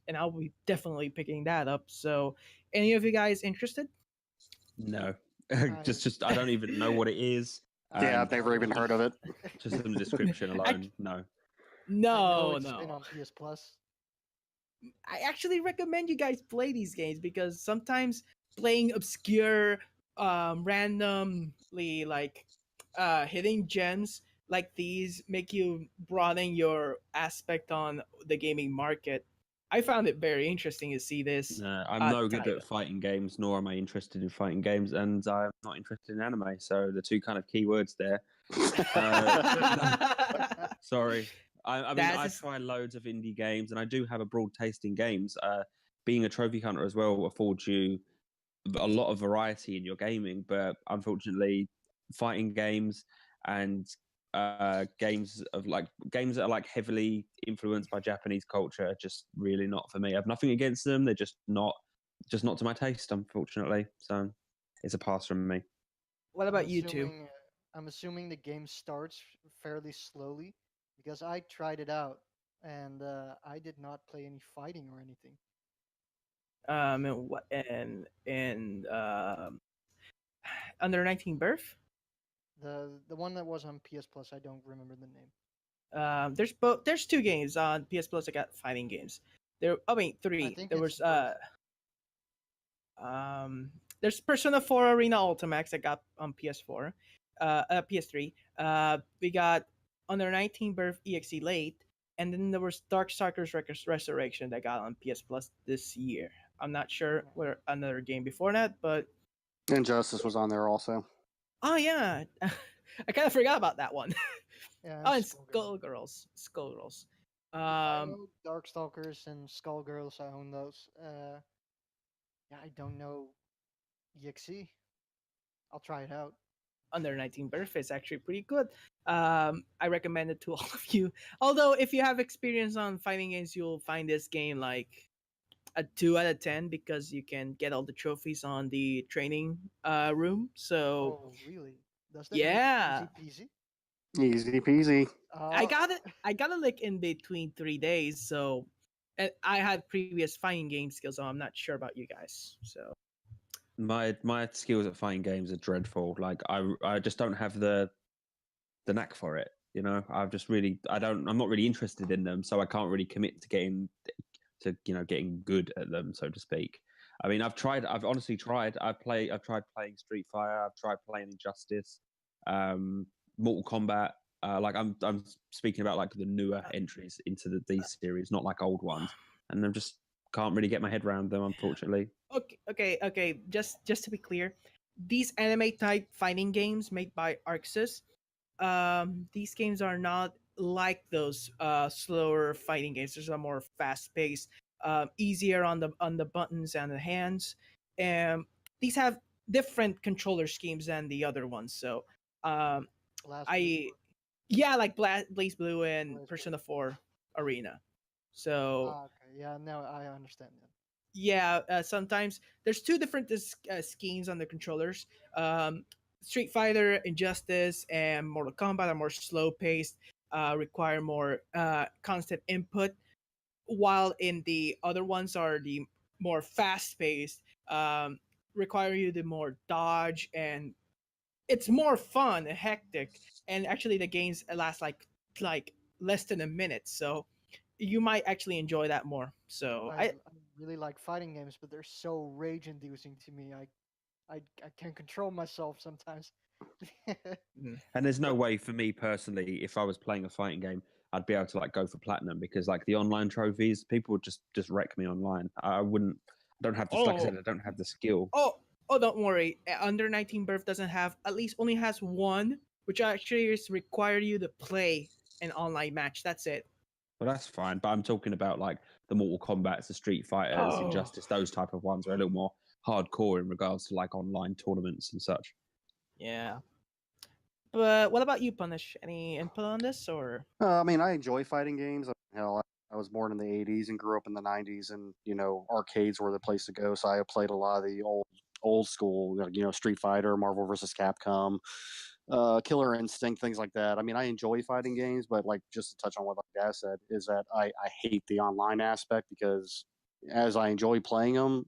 and I'll be definitely picking that up. So, any of you guys interested? No, I- just I don't even know what it is. Yeah, and I've never even heard of it. Just from the description alone, no. I know No, it's been no. on PS Plus. I actually recommend you guys play these games because sometimes playing obscure, randomly hitting gems like these make you broaden your aspect on the gaming market. I found it very interesting to see this. I'm no good title. at fighting games, nor am I interested in fighting games, and I'm not interested in anime. So the two kind of keywords there. Sorry. I mean, I try loads of indie games, and I do have a broad taste in games. Being a trophy hunter as well affords you a lot of variety in your gaming, but unfortunately, fighting games and games that are like heavily influenced by Japanese culture are just really not for me. I have nothing against them; they're just not to my taste, unfortunately. So it's a pass from me. What I'm about you two? assuming, I'm assuming the game starts fairly slowly because I tried it out and I did not play any fighting or anything. And what and Under 19 Birth? The one that was on PS Plus, I don't remember the name. There's two games on PS Plus. I got fighting games. Three. I think There it's was both. there's Persona 4 Arena Ultimax that got on PS4, PS3. We got Under 19 Birth EXE Late, and then there was Darkstalkers Resurrection that got on PS Plus this year. I'm not sure where another game before that, but Injustice was on there also. oh yeah, I kind of forgot about that one. Yeah, Oh, and Skullgirls. Skullgirls. I know Darkstalkers and Skullgirls. I own those. Yeah, I don't know EXE. I'll try it out. Under 19 Birth is actually pretty good. I recommend it to all of you. Although, if you have experience on fighting games, you'll find this game like a 2 out of 10 because you can get all the trophies on the training room. So, Oh, really? Does that yeah. make it easy peasy? Easy peasy. I got it. I got it like in between 3 days. So, and I had previous fighting game skills, so I'm not sure about you guys. So, My skills at fighting games are dreadful. Like I just don't have the knack for it. You know, I'm not really interested in them, so I can't really commit to getting good at them, so to speak. I mean, I've honestly tried. I've tried playing Street Fighter. I've tried playing Injustice, Mortal Kombat. I'm speaking about like the newer entries into these series, not like old ones, and I just can't really get my head around them, unfortunately. okay. Just to be clear, these anime type fighting games made by Arxis, these games are not like those slower fighting games. There's a more fast paced, easier on the buttons and the hands, and these have different controller schemes than the other ones. So, Blast I yeah, like Blaze Blue and Blaze Persona 4 Arena. So Okay, yeah, now I understand that. yeah, sometimes there's two different schemes on the controllers. Street Fighter, Injustice, and Mortal Kombat are more slow paced, require more constant input, while in the other ones are the more fast paced, require you to more dodge, and it's more fun and hectic. And actually, the games last like less than a minute, so you might actually enjoy that more. So I really like fighting games, but they're so rage inducing to me. I can't control myself sometimes. mm. And there's no way for me personally, if I was playing a fighting game, I'd be able to like go for platinum because like the online trophies, people would just wreck me online. I wouldn't. I don't have this. Like I said, Oh, I don't have the skill. oh, don't worry. Under 19 birth doesn't have, at least only has one, which actually is require you to play an online match. That's it. But that's fine. But I'm talking about like the Mortal Kombat's, the Street Fighters, Oh. Injustice, those type of ones are a little more hardcore in regards to like online tournaments and such. Yeah. But what about you, Punish? Any input on this, or? I mean, I enjoy fighting games. Hell, I was born in the '80s and grew up in the '90s, and arcades were the place to go. So I played a lot of the old school, Street Fighter, Marvel vs. Capcom, Killer Instinct, things like that. I mean, I enjoy fighting games, but like just to touch on what my dad said is that I hate the online aspect because as I enjoy playing them,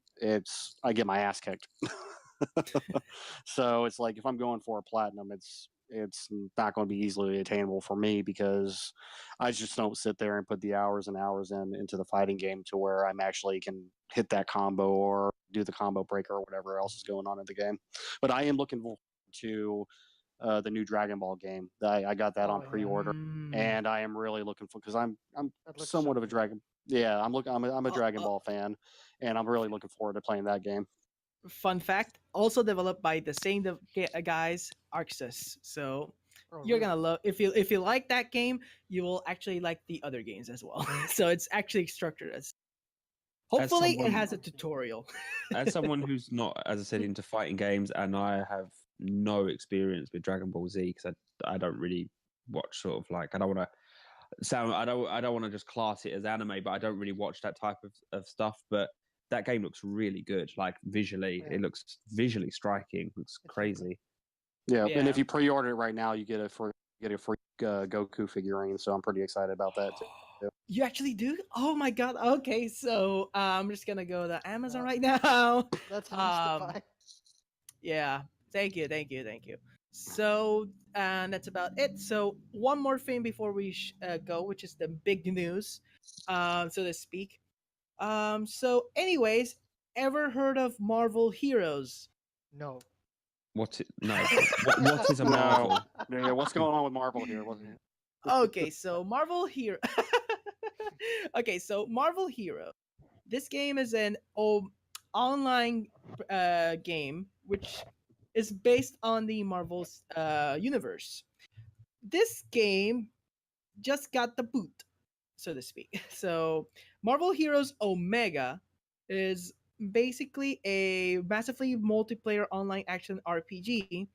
I get my ass kicked. So it's like if I'm going for a platinum, it's not going to be easily attainable for me because I just don't sit there and put the hours and hours into the fighting game to where I'm actually can hit that combo or do the combo breaker or whatever else is going on in the game. But I am looking forward to the new Dragon Ball game. I got that Oh, on yeah. pre-order, and I am really looking for because I'm That looks somewhat so of a good. Dragon. Yeah, I'm a Uh, Dragon uh, Ball fan, and I'm really looking forward to playing that game. Fun fact: also developed by the same guys, Arxis. So Oh, you're really? gonna love, if you like that game, you will actually like the other games as well. So it's actually structured as. As Hopefully, it someone, has a tutorial. as someone who's not, as I said, into fighting games, and I have no experience with Dragon Ball Z because I don't really watch sort of like I don't want to sound I don't want to just class it as anime, but I don't really watch that type of stuff. But that game looks really good. Like visually, Yeah. it looks visually striking. Looks It's really crazy. Yeah, and if Yeah. you pre-order it right now, you get a free Goku figurine. So I'm pretty excited about that too. You actually do? Oh my god. Okay, so I'm just gonna go to Amazon Yeah. right now. That's an Insta Um, buy. yeah. Thank you, thank you, thank you. So, and that's about it. So, one more thing before we go, which is the big news, so to speak. So, anyways, ever heard of Marvel Heroes? No. What? No. What is a No. Marvel? Yeah, what's going on with Marvel here? Okay, so Marvel Hero. Okay, so Marvel Hero. This game is an online game which is based on the Marvel's universe. This game just got the boot, so to speak. So, Marvel Heroes Omega is basically a massively multiplayer online action RPG,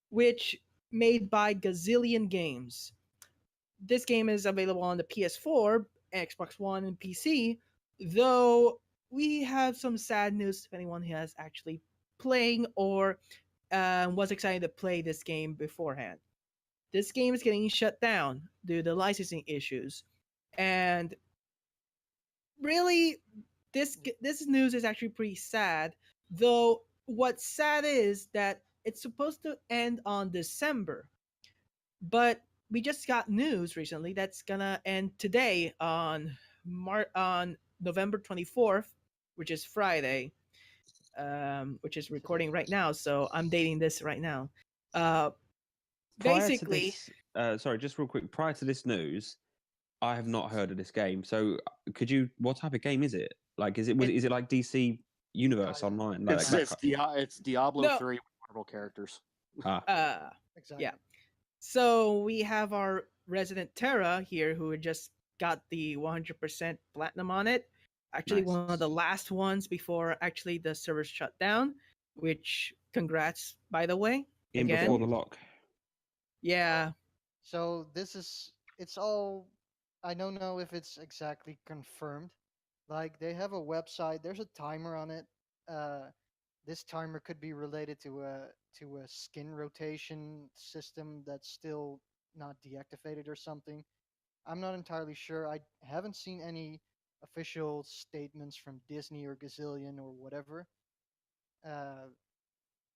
which made by Gazillion Games. This game is available on the PS4, Xbox One, and PC. Though we have some sad news if anyone who has actually playing or was excited to play this game beforehand. This game is getting shut down due to licensing issues, and really, this news is actually pretty sad. Though what's sad is that it's supposed to end on December, but we just got news recently that's gonna end today on on November 24th, which is Friday, which is recording right now. So I'm dating this right now. Uh, Prior to Basically, this, sorry, just real quick. Prior to this news, I have not heard of this game. So, could you? What type of game is it? Like, is it like DC Universe Yeah. Online? Like It's Diablo No. 3 with Marvel characters. Exactly. yeah. So we have our resident Terra here, who just got the 100% platinum on it. Actually, Nice. one of the last ones before actually the servers shut down. Which, congrats, by the way. in Again, before the lock. yeah. So it's all, I don't know if it's exactly confirmed. Like they have a website, there's a timer on it. Uh, this timer could be related to a skin rotation system that's still not deactivated or something. I'm not entirely sure. I haven't seen any official statements from Disney or Gazillion or whatever. Uh,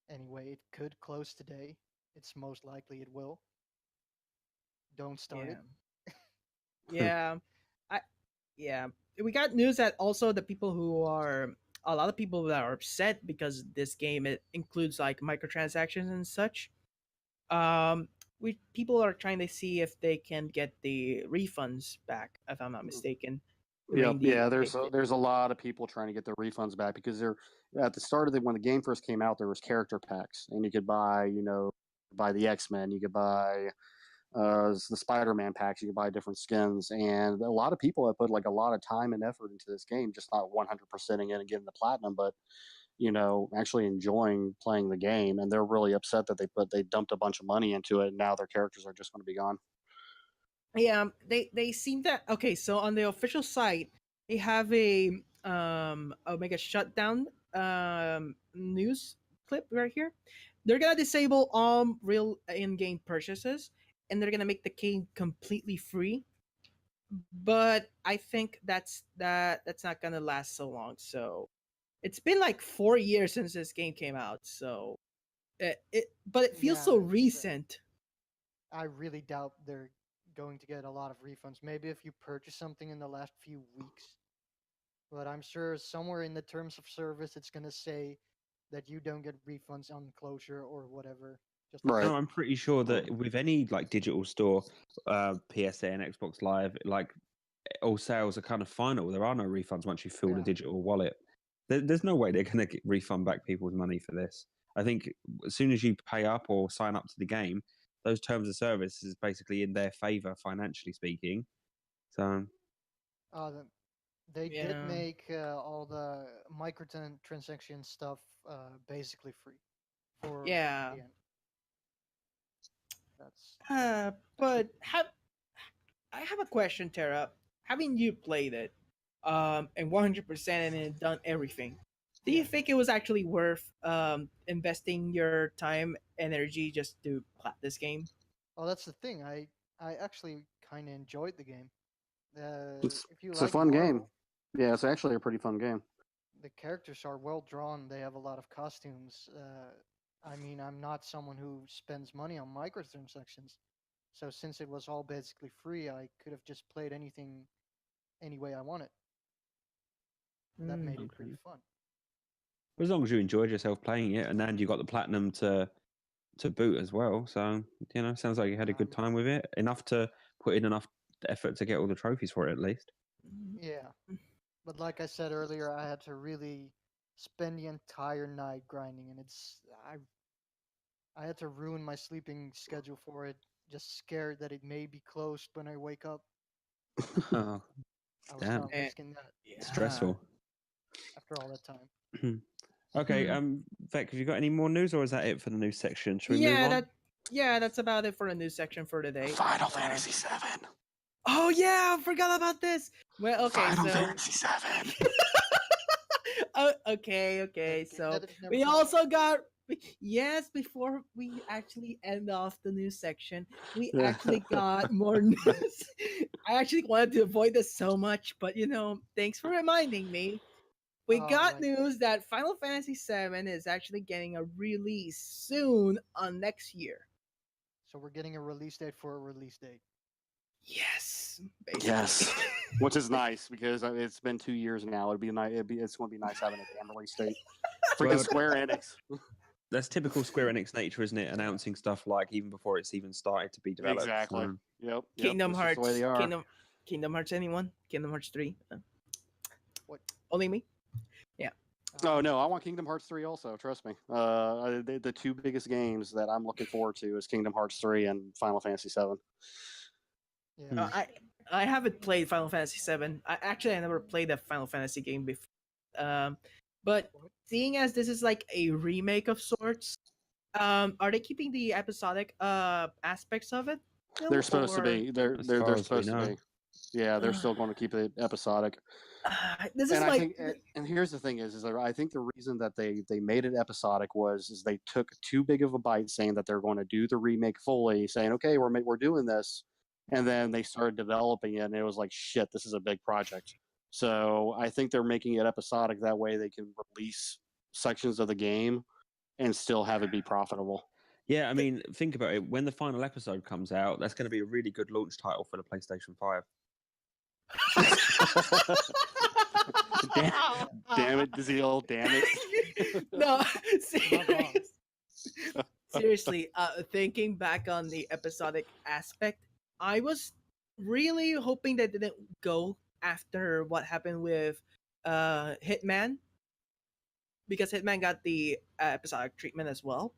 anyway, it could close today. It's most likely it will. Don't start Yeah. it. Yeah. I yeah. We got news that also the people who are a lot of people that are upset because this game it includes like microtransactions and such. Um we people are trying to see if they can get the refunds back, if I'm not mistaken. Yep. During Yeah. the There's a lot of people trying to get their refunds back because they're at the start of when the game first came out, there was character packs, and you could buy, buy the X-Men, you could buy the Spider-Man packs, you could buy different skins, and a lot of people have put like a lot of time and effort into this game, just not 100%ing in and getting the platinum, but actually enjoying playing the game, and they're really upset that they dumped a bunch of money into it, and now their characters are just going to be gone. Yeah, they seem that okay. So on the official site, they have a Omega shutdown news clip right here. They're gonna disable all real in-game purchases, and they're gonna make the game completely free. But I think that's not gonna last so long. So it's been like 4 years since this game came out. So but it feels Yeah, so it's, recent. I really doubt they're going to get a lot of refunds. Maybe if you purchase something in the last few weeks. But I'm sure somewhere in the terms of service, it's going to say that you don't get refunds on closure or whatever. Just like Right. No, I'm pretty sure that with any like digital store, PSA and Xbox Live, like all sales are kind of final. There are no refunds once you fill the Yeah. digital wallet. There's no way they're going to refund back people's money for this. I think as soon as you pay up or sign up to the game, those terms of service is basically in their favor financially speaking. So the, they did Yeah. make all the microtransaction stuff basically free for Yeah. the end. That's But I have a question, Terra. Having you played it, and 100% and done everything, do you Yeah. think it was actually worth investing your time, energy just to plat this game? well, that's the thing. I actually kind of enjoyed the game. If you It's a like fun game. Marvel, Yeah, it's actually a pretty fun game. the characters are well drawn. They have a lot of costumes. I mean, I'm not someone who spends money on microtransactions, so since it was all basically free, I could have just played anything any way I wanted. That made it pretty Okay. fun. as long as you enjoyed yourself playing it, and then you got the platinum to boot as well, so sounds like you had a good time with it. Enough to put in enough effort to get all the trophies for it at least. Yeah, but like I said earlier, I had to really spend the entire night grinding, and I had to ruin my sleeping schedule for it. Just scared that it may be closed when I wake up. Oh, I was damn, not Eh, risking that stressful. after all that time. Okay, Hmm. Vec, have you got any more news, or is that it for the news section? Should we move Yeah, on? that's about it for the news section for today. Final Fantasy VII. Oh yeah, I forgot about this. Well, okay, Final so Fantasy VII. okay. The game So that is never we coming also out. got yes. Before we actually end off the news section, we Yeah. actually got more news. I actually wanted to avoid this so much, but thanks for reminding me. We All got right. news that Final Fantasy VII is actually getting a release soon on next year. So we're getting a release date for a release date. Yes, basically. Yes. Which is nice because it's been 2 years now. It's going to be nice having a damn release date. Freaking Well, Square Enix. That's typical Square Enix nature, isn't it? Announcing stuff like even before it's even started to be developed. Exactly. So, Yep. Kingdom That's just the way Hearts. they are. Kingdom Hearts. Anyone? Kingdom Hearts 3. What? Only me. Oh no, I want Kingdom Hearts 3 also. Trust me. The two biggest games that I'm looking forward to is Kingdom Hearts 3 and Final Fantasy 7. Yeah. Hmm. I haven't played Final Fantasy 7. I never played a Final Fantasy game before. But seeing as this is like a remake of sorts, are they keeping the episodic aspects of it? They're supposed to be. as far They're as we supposed to know. be. Yeah, they're still going to keep it episodic. This is And I like think, and here's the thing is that I think the reason that they made it episodic is they took too big of a bite, saying that they're going to do the remake fully, saying, okay, we're doing this, and then they started developing it, and it was like, shit, this is a big project. So I think they're making it episodic, that way they can release sections of the game and still have it be profitable. Yeah, I mean, think about it. When the final episode comes out, that's going to be a really good launch title for the PlayStation 5. Damn it, Zeal, damn it. No, Not wrong. seriously, thinking back on the episodic aspect, I was really hoping they didn't go after what happened with Hitman, because Hitman got the episodic treatment as well.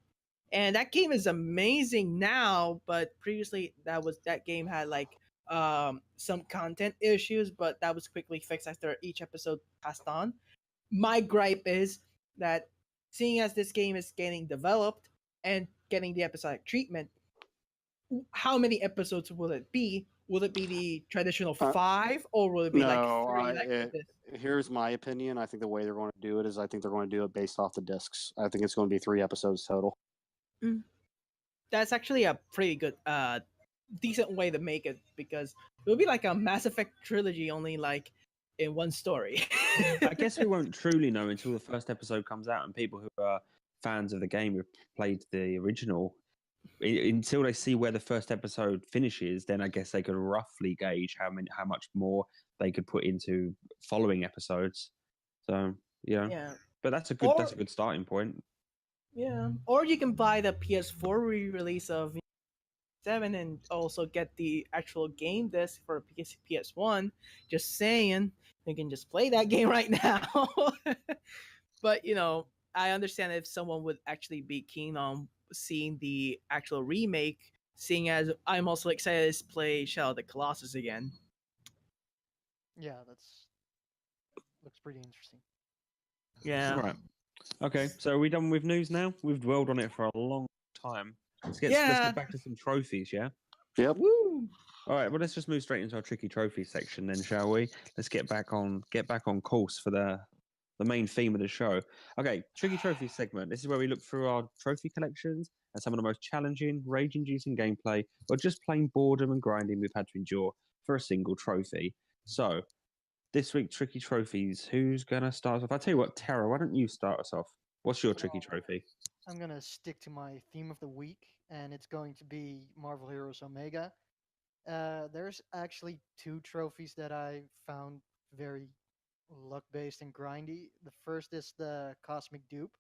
And that game is amazing now, but previously that game had like some content issues, but that was quickly fixed after each episode passed on. My gripe is that seeing as this game is getting developed and getting the episodic treatment, how many episodes will it be? Will it be the traditional 5, or will it be like 3? Like this? Here's my opinion. I think the way they're going to do it is I think they're going to do it based off the discs. I think it's going to be 3 episodes total. That's actually a pretty good, decent way to make it, because it will be like a Mass Effect trilogy, only like in one story. I guess we won't truly know until the first episode comes out, and people who are fans of the game who've played the original, until they see where the first episode finishes, then I guess they could roughly gauge how much more they could put into following episodes. So Yeah. but that's a Or- good starting point. Yeah, or you can buy the PS4 re-release of 7 and also get the actual game disc for PS1. Just saying, you can just play that game right now. But I understand if someone would actually be keen on seeing the actual remake, seeing as I'm also excited to play Shadow of the Colossus again. Yeah, looks pretty interesting. Yeah. Right. Okay, so are we done with news now? We've dwelled on it for a long time. Let's Yeah. get back to some trophies, yeah? Yep. Woo! All right, well, let's just move straight into our tricky trophy section then, shall we? Let's get back on course for the main theme of the show. Okay, tricky trophy segment. This is where we look through our trophy collections and some of the most challenging, rage-inducing gameplay, or just plain boredom and grinding we've had to endure for a single trophy. So, this week, tricky trophies. Who's gonna start us off? I'll tell you what, Terra, why don't you start us off? What's your tricky trophy? I'm gonna stick to my theme of the week, and it's going to be Marvel Heroes Omega. There's actually 2 trophies that I found very luck-based and grindy. The first is the Cosmic Dupe.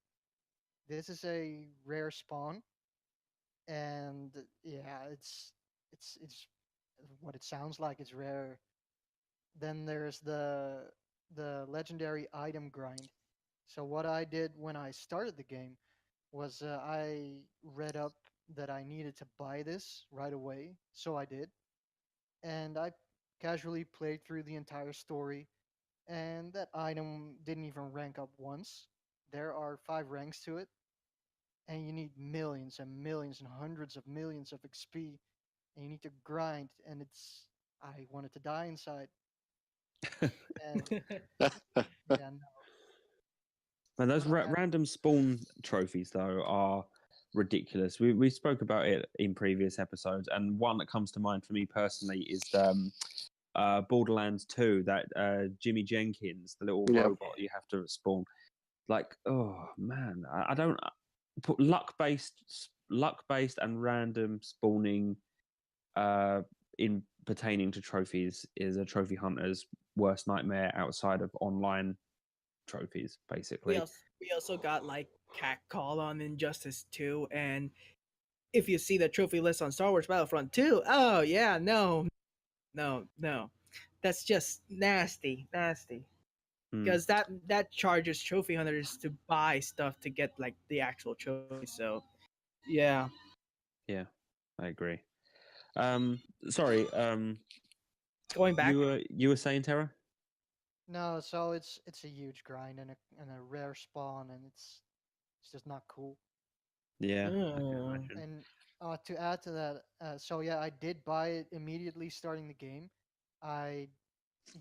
This is a rare spawn, and yeah, it's what it sounds like. It's rare. Then there's the legendary item grind. So what I did when I started the game was I read up that I needed to buy this right away, so I did, and I casually played through the entire story, and that item didn't even rank up once. There are 5 ranks to it, and you need millions and millions and hundreds of millions of XP, and you need to grind, and I wanted to die inside. And yeah, And those But I- random spawn trophies, though, are ridiculous. We spoke about it in previous episodes, and one that comes to mind for me personally is Borderlands 2, that Jimmy Jenkins, the little Yep. robot you have to spawn. Like, oh man, I don't put luck based and random spawning in pertaining to trophies is a trophy hunter's worst nightmare outside of online trophies, basically. We also got like Cat Call on Injustice 2, and if you see the trophy list on Star Wars Battlefront 2, oh yeah, no. That's just nasty. Because that charges trophy hunters to buy stuff to get like the actual trophy. So yeah. Yeah, I agree. Sorry, Going back. you were saying, Terra? no, so it's a huge grind and a rare spawn, and it's just not cool. Yeah, I can Oh. imagine. And to add to that, so yeah, I did buy it immediately starting the game. I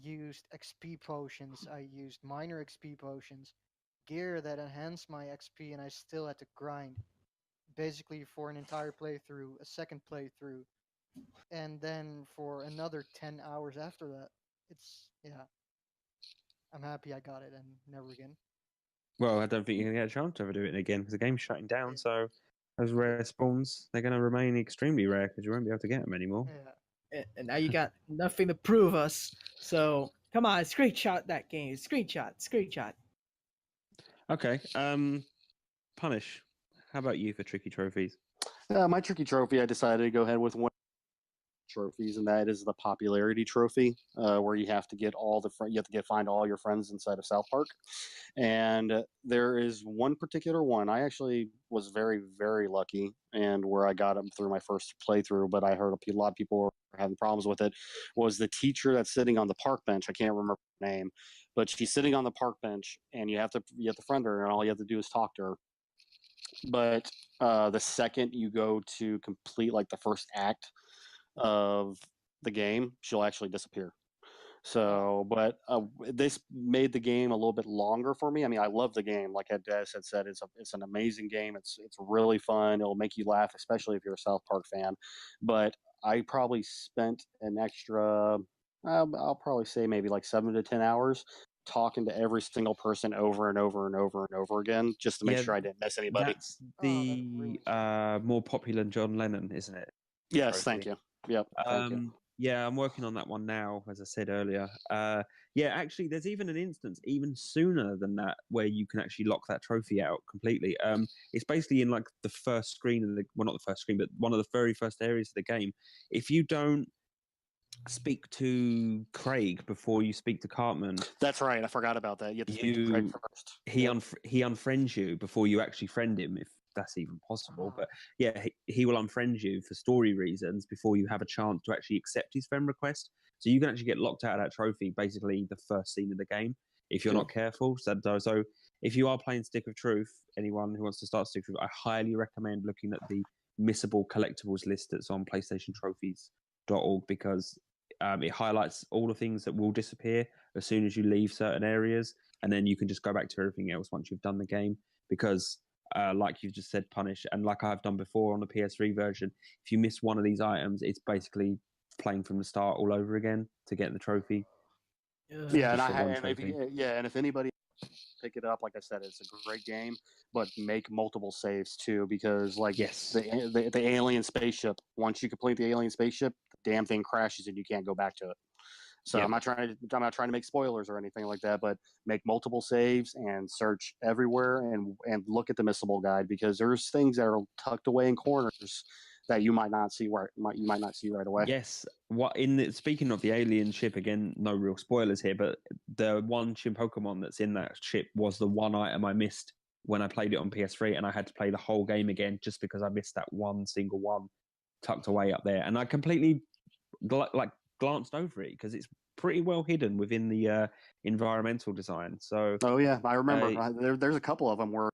used XP potions. I used minor XP potions, gear that enhanced my XP, and I still had to grind basically for an entire playthrough, a second playthrough, and then for another 10 hours after that. It's yeah. I'm happy I got it and never again. Well, I don't think you're going to get a chance to ever do it again because the game's shutting down. Yeah. So those rare spawns, they're going to remain extremely rare because you won't be able to get them anymore. Yeah. And now you got nothing to prove us. So come on, screenshot that game. Screenshot. Okay. Punish. How about you for tricky trophies? My tricky trophy, I decided to go ahead with one trophies, and that is the popularity trophy, where you have to get find all your friends inside of South Park. And there is one particular one. I actually was very, very lucky, and where I got them through my first playthrough, but I heard a lot of people were having problems with it. Was the teacher that's sitting on the park bench? I can't remember her name, but she's sitting on the park bench, and you have to friend her, and all you have to do is talk to her. But the second you go to complete like the first act of the game, she'll actually disappear. So, but this made the game a little bit longer for me. I mean, I love the game. Like Des had said, it's an amazing game. It's really fun. It'll make you laugh, especially if you're a South Park fan. But I probably spent an extra, I'll probably say maybe like 7 to 10 hours talking to every single person over and over and over and over again, just to make sure I didn't miss anybody. That's the more popular John Lennon, isn't it? Yes, thank you. Yep, thank you. Yeah, I'm working on that one now, as I said earlier. Yeah, actually, there's even an instance even sooner than that where you can actually lock that trophy out completely. It's basically in like the first screen of well, not the first screen, but one of the very first areas of the game. If you don't speak to Craig before you speak to Cartman, that's right. I forgot about that. You have to speak to Craig first. He unfriends you before you actually friend him, if that's even possible. But yeah, he will unfriend you for story reasons before you have a chance to actually accept his friend request. So you can actually get locked out of that trophy basically the first scene of the game if you're not careful. So if you are playing Stick of Truth, anyone who wants to start Stick of Truth, I highly recommend looking at the missable collectibles list that's on PlayStationTrophies.org because it highlights all the things that will disappear as soon as you leave certain areas, and then you can just go back to everything else once you've done the game. Because like you've just said, Punish, and like I've done before on the PS3 version, if you miss one of these items, it's basically playing from the start all over again to get the trophy. Yeah, and if anybody pick it up, like I said, it's a great game, but make multiple saves too, because like the alien spaceship, once you complete the alien spaceship, the damn thing crashes and you can't go back to it. So I'm not trying to make spoilers or anything like that, but make multiple saves and search everywhere and look at the missable guide, because there's things that are tucked away in corners that you might not see right away. Yes. Speaking of the alien ship again, no real spoilers here, but the one chimp Pokemon that's in that ship was the one item I missed when I played it on PS3, and I had to play the whole game again just because I missed that one single one tucked away up there, and I completely glanced over it because it's pretty well hidden within the environmental design. So I remember there's a couple of them where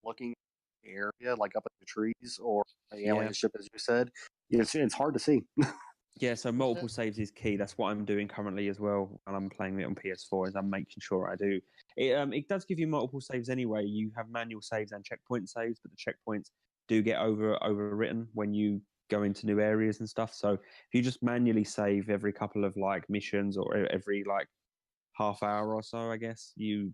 looking area like up in the trees or the alien ship, as you said, it's hard to see. Yeah, so multiple saves is key. That's what I'm doing currently as well, and I'm playing it on PS4. Is I'm making sure I do. It does give you multiple saves anyway. You have manual saves and checkpoint saves, but the checkpoints do get overwritten when you go into new areas and stuff. So if you just manually save every couple of like missions or every like half hour or so, I guess you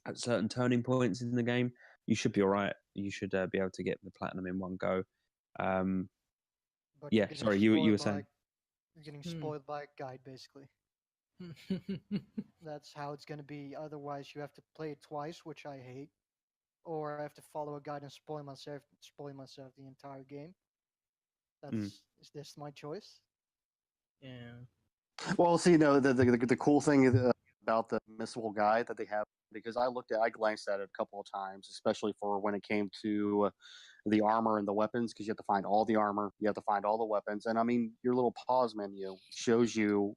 at certain turning points in the game, you should be all right. You should be able to get the platinum in one go. Yeah, sorry, you were saying. You're getting spoiled by a guide, basically. That's how it's going to be. Otherwise, you have to play it twice, which I hate, or I have to follow a guide and spoil myself the entire game. Is this my choice? Yeah. Well, see, the cool thing about the missable guide that they have, because I glanced at it a couple of times, especially for when it came to the armor and the weapons, because you have to find all the armor, you have to find all the weapons, and I mean, your little pause menu shows you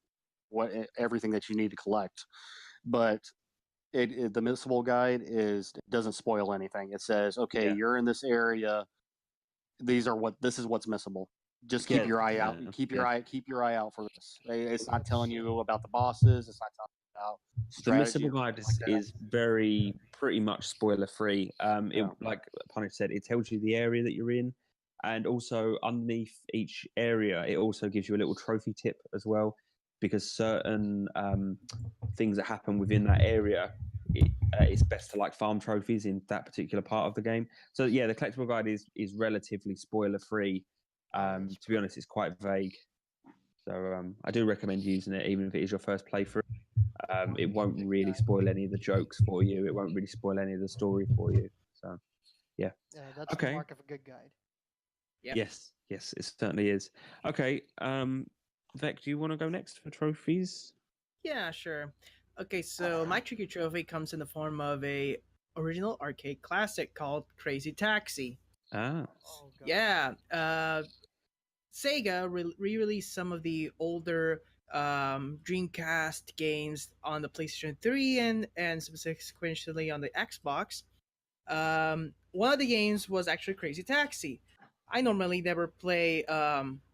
everything that you need to collect, but the missable guide doesn't spoil anything. It says, okay, you're in this area. This is what's missable. Just keep Yeah, your eye out. yeah, Keep yeah. keep your eye out for this. It's not telling you about the bosses. It's not telling you about The strategy missable or guide anything like that. is very pretty much spoiler free. It Yeah. like Punish said, it tells you the area that you're in, and also underneath each area, it also gives you a little trophy tip as well, because certain things that happen within that area, it's best to like farm trophies in that particular part of the game. So yeah, the collectible guide is relatively spoiler free. To be honest, it's quite vague. So I do recommend using it, even if it is your first playthrough. It won't really spoil any of the jokes for you. It won't really spoil any of the story for you. So, yeah. Yeah, that's the Okay. mark of a good guide. Yep. Yes, it certainly is. Okay. Vec, do you want to go next for trophies? Yeah, sure. Okay, so my tricky trophy comes in the form of a original arcade classic called Crazy Taxi. Ah, Oh god. Yeah, Sega re-released some of the older Dreamcast games on the PlayStation 3 and subsequently on the Xbox. One of the games was actually Crazy Taxi. I normally never play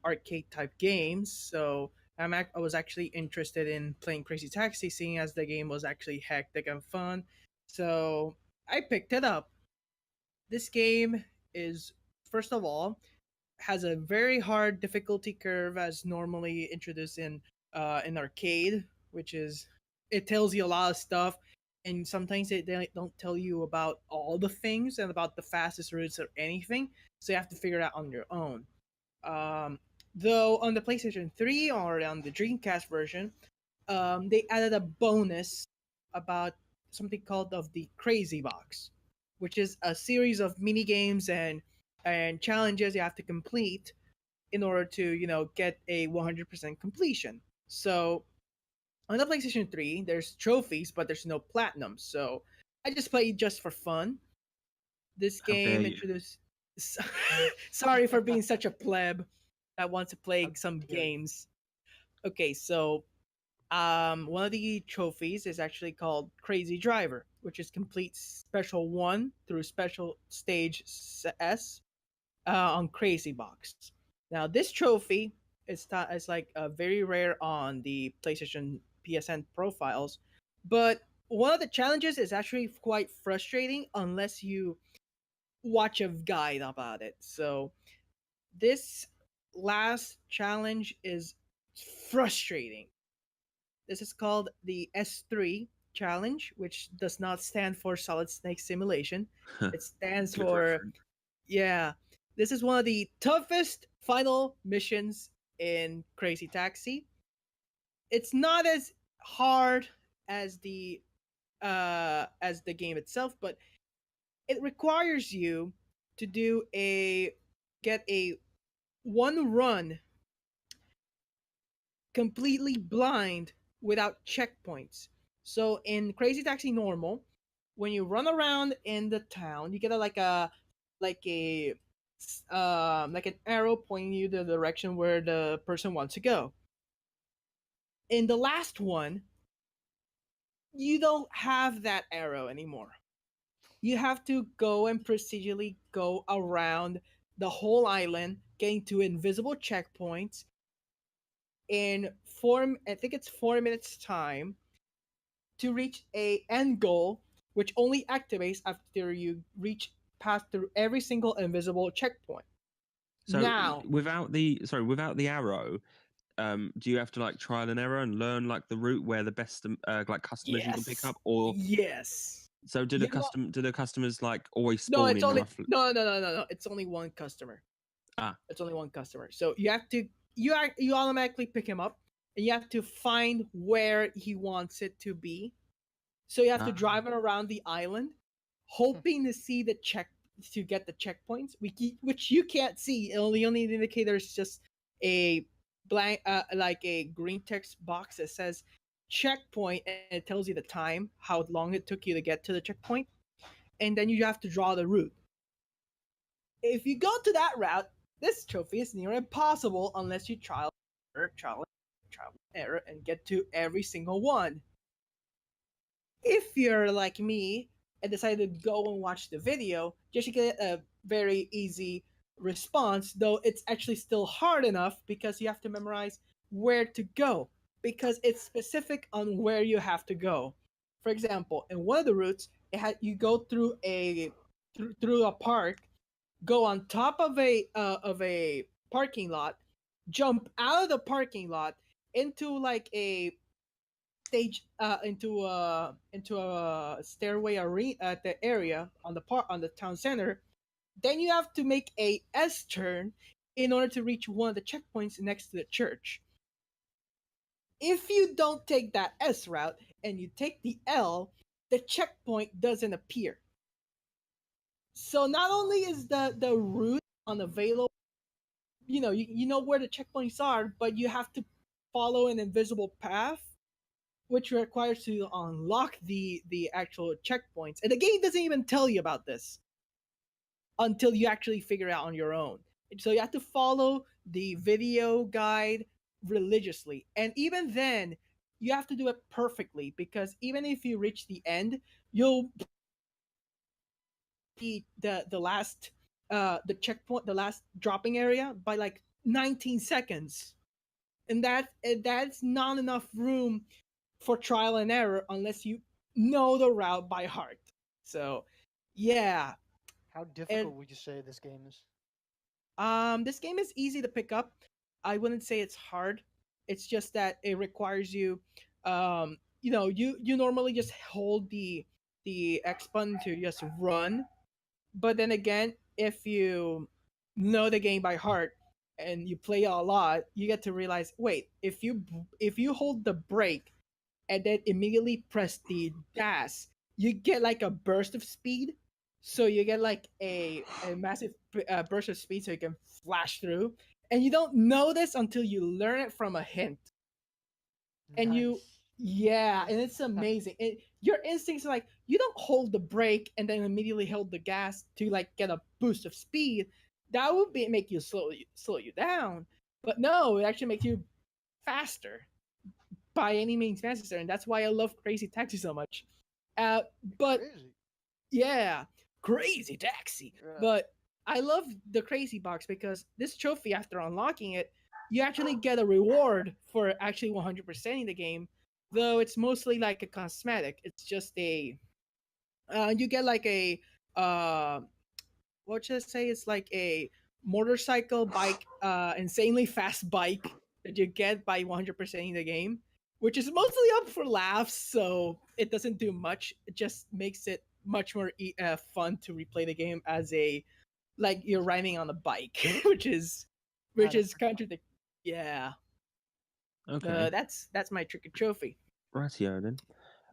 arcade type games, so I was actually interested in playing Crazy Taxi, seeing as the game was actually hectic and fun. So I picked it up. This game is, first of all, has a very hard difficulty curve as normally introduced in arcade, which is it tells you a lot of stuff, and sometimes they don't tell you about all the things and about the fastest routes or anything, so you have to figure it out on your own. Um, though on the PlayStation 3 or on the Dreamcast version, they added a bonus about something called of the Crazy Box, which is a series of mini games and challenges you have to complete in order to get a 100% completion. So on the PlayStation 3, there's trophies, but there's no platinum. So I just played just for fun. This how dare game you? introduced. Sorry for being such a pleb that wants to play That's some good. games. Okay, so one of the trophies is actually called Crazy Driver, which is complete Special 1 through Special Stage S on Crazy Box. Now, this trophy is like very rare on the PlayStation PSN profiles, but one of the challenges is actually quite frustrating unless you watch a guide about it. So, this last challenge is frustrating. This is called the S3 challenge, which does not stand for Solid Snake Simulation. It stands Good for, reference. yeah, this is one of the toughest final missions in Crazy Taxi. It's not as hard as the game itself, but it requires you to get a one run completely blind without checkpoints. So in Crazy Taxi Normal, when you run around in the town, you get like a like an arrow pointing you the direction where the person wants to go. In the last one, you don't have that arrow anymore. You have to go and procedurally go around the whole island, getting to invisible checkpoints in I think it's 4 minutes time to reach a end goal, which only activates after you reach past through every single invisible checkpoint. So Now, without the arrow, do you have to like trial and error and learn like the route where the best like customers you can pick yes, up, or yes. so do the customers like always No, spawn it's in only roughly? no. It's only one customer. Ah, It's only one customer. So you automatically pick him up, and you have to find where he wants it to be. So you have to ah. drive him around the island, hoping to see to get the checkpoints, which you can't see. Only indicator is just a blank, like a green text box that says checkpoint, and it tells you the time, how long it took you to get to the checkpoint, and then you have to draw the route. If you go to that route, this trophy is near impossible unless you trial error, and get to every single one. If you're like me and decide to go and watch the video, just to get a very easy response, though it's actually still hard enough because you have to memorize where to go because it's specific on where you have to go. For example, in one of the routes, you go through through a park, go on top of a parking lot, jump out of the parking lot into like a stage into a stairway arena at the area on the town center. Then you have to make a S turn in order to reach one of the checkpoints next to the church. If you don't take that S route and you take the L, the checkpoint doesn't appear. So not only is the route unavailable, you know where the checkpoints are, but you have to follow an invisible path, which requires to unlock the actual checkpoints. And the game doesn't even tell you about this until you actually figure it out on your own. So you have to follow the video guide religiously. And even then, you have to do it perfectly because even if you reach the end, you'll be the last the checkpoint, the last dropping area by like 19 seconds. And that's not enough room for trial and error unless you know the route by heart. So, yeah. How difficult would you say this game is? This game is easy to pick up. I wouldn't say it's hard. It's just that it requires you, you normally just hold the X button to just run. But then again, if you know the game by heart and you play a lot, you get to realize, wait, if you hold the brake and then immediately press the gas, you get like a burst of speed. So you get like a massive burst of speed so you can flash through. And you don't know this until you learn it from a hint. And and it's amazing. Your instincts are like, you don't hold the brake and then immediately hold the gas to like get a boost of speed. That would make you slow you down. But no, it actually makes you faster by any means necessary, and that's why I love Crazy Taxi so much. But Crazy. yeah, Crazy Taxi. Yeah. But I love the Crazy Box because this trophy, after unlocking it, you actually get a reward for actually 100%ing the game, though it's mostly like a cosmetic. It's just you get like a what should I say? It's like a motorcycle bike, insanely fast bike that you get by 100%ing the game, which is mostly up for laughs, so it doesn't do much. It just makes it much more fun to replay the game as like you're riding on a bike, which is contradictory. Yeah. Okay. That's my tricky trophy. Rightio then.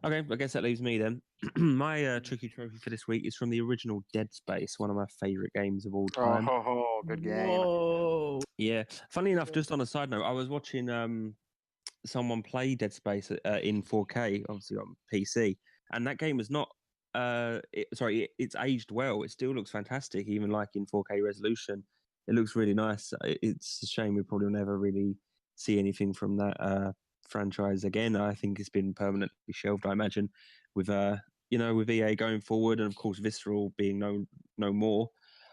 Okay, I guess that leaves me then. My tricky trophy for this week is from the original Dead Space, one of my favorite games of all time. Oh, good game. Whoa. Yeah. Funny enough, just on a side note, I was watching someone play Dead Space in 4K, obviously on PC, and that game is not. It's aged well. It still looks fantastic, even like in 4K resolution. It looks really nice. It's a shame we probably will never really see anything from that franchise again. I think it's been permanently shelved, I imagine, with with EA going forward, and of course Visceral being no more.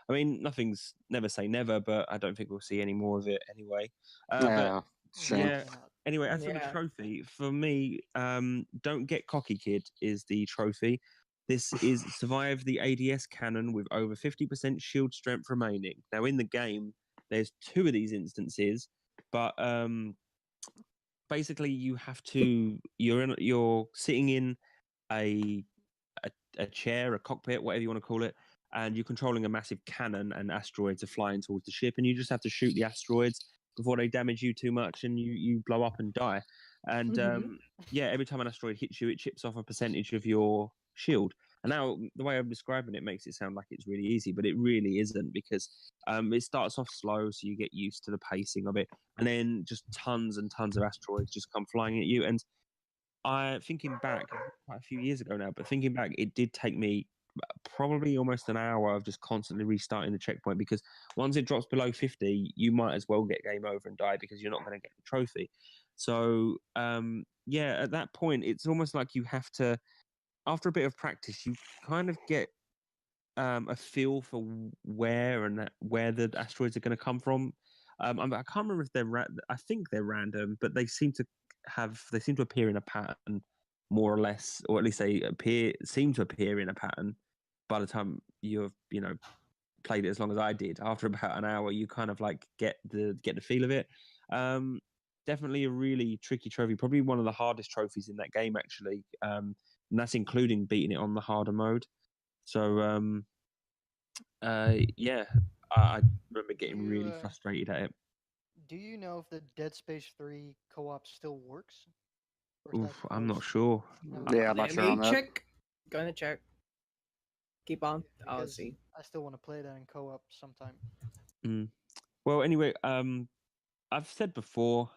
I mean, nothing's never say never, but I don't think we'll see any more of it anyway. Yeah, shame. Yeah. Anyway, as for the Yeah. trophy, for me, don't get cocky, kid, is the trophy. This is survive the ADS cannon with over 50% shield strength remaining. Now, in the game, there's two of these instances, but basically you have to you're sitting in a a chair, a cockpit, whatever you want to call it, and you're controlling a massive cannon, and asteroids are flying towards the ship, and you just have to shoot the asteroids before they damage you too much, and you blow up and die. And every time an asteroid hits you, it chips off a percentage of your shield. And now the way I'm describing it makes it sound like it's really easy, but it really isn't, because it starts off slow, so you get used to the pacing of it, and then just tons and tons of asteroids just come flying at you. And thinking back quite a few years ago now, but thinking back, it did take me probably almost an hour of just constantly restarting the checkpoint, because once it drops below 50, you might as well get game over and die, because you're not going to get the trophy. So at that point, it's almost like you have to, after a bit of practice, you kind of get a feel for where where the asteroids are going to come from. I can't remember if I think they're random, but they seem to appear in a pattern, more or less, or at least they seem to appear in a pattern. By the time you've played it as long as I did, after about an hour, you kind of like get the feel of it. Definitely a really tricky trophy, probably one of the hardest trophies in that game, actually. And that's including beating it on the harder mode. So yeah, I remember getting really frustrated at it. Do you know if the Dead Space 3 co-op still works? Or is that Oof, I'm not closed? sure. No. Yeah, I'm not Let sure me on that. check. Gonna check. Keep on. I'll Because see. I still want to play that in co-op sometime. Mm. Well, anyway, I've said before,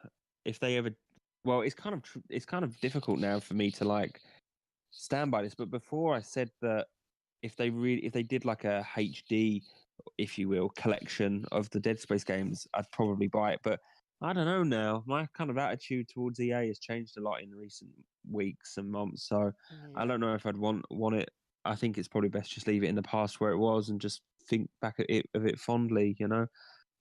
if they ever, well, it's kind of difficult now for me to like stand by this. But before I said that if they did like a HD, if you will, collection of the Dead Space games, I'd probably buy it. But I don't know now. My kind of attitude towards EA has changed a lot in recent weeks and months. So I Yeah. don't know if I'd want it. I think it's probably best just leave it in the past where it was and just think back at it fondly.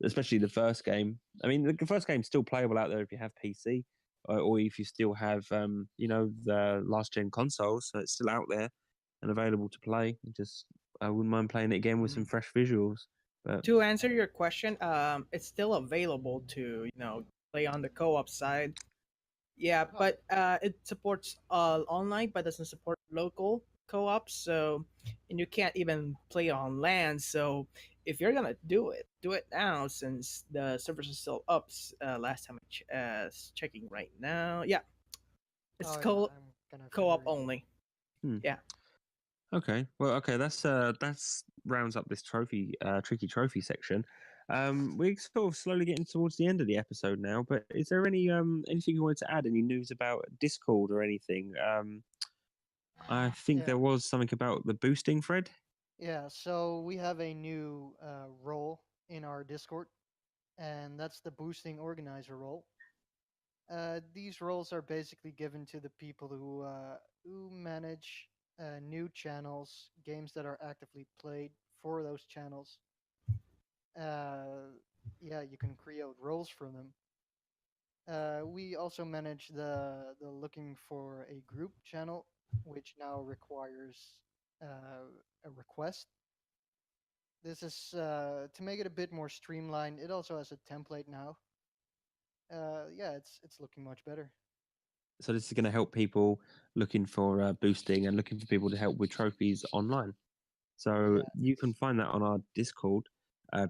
Especially the first game. I mean, the first game's still playable out there if you have PC or if you still have, the last gen consoles. So it's still out there and available to play. I wouldn't mind playing it again with some fresh visuals. But To answer your question, it's still available to play on the co-op side. Yeah, but it supports online, but doesn't support local co-op. So, and you can't even play on LAN. So, if you're gonna do it now since the servers are still up. Last time checking right now, yeah, it's Oh yeah, I'm gonna co-op figure it. only. Hmm. Yeah. Okay, well, okay, that's rounds up this tricky trophy section. We're sort of slowly getting towards the end of the episode now, but is there anything you wanted to add? Any news about Discord or anything? I think there was something about the boosting, Fred. Yeah, so we have a new role in our Discord, and that's the boosting organizer role. These roles are basically given to the people who manage new channels, games that are actively played for those channels. Uh, yeah, you can create roles for them. We also manage the looking for a group channel, which now requires a request. This is to make it a bit more streamlined. It also has a template now. Yeah, it's looking much better. So this is going to help people looking for boosting and looking for people to help with trophies online. So Yeah, you can find that on our Discord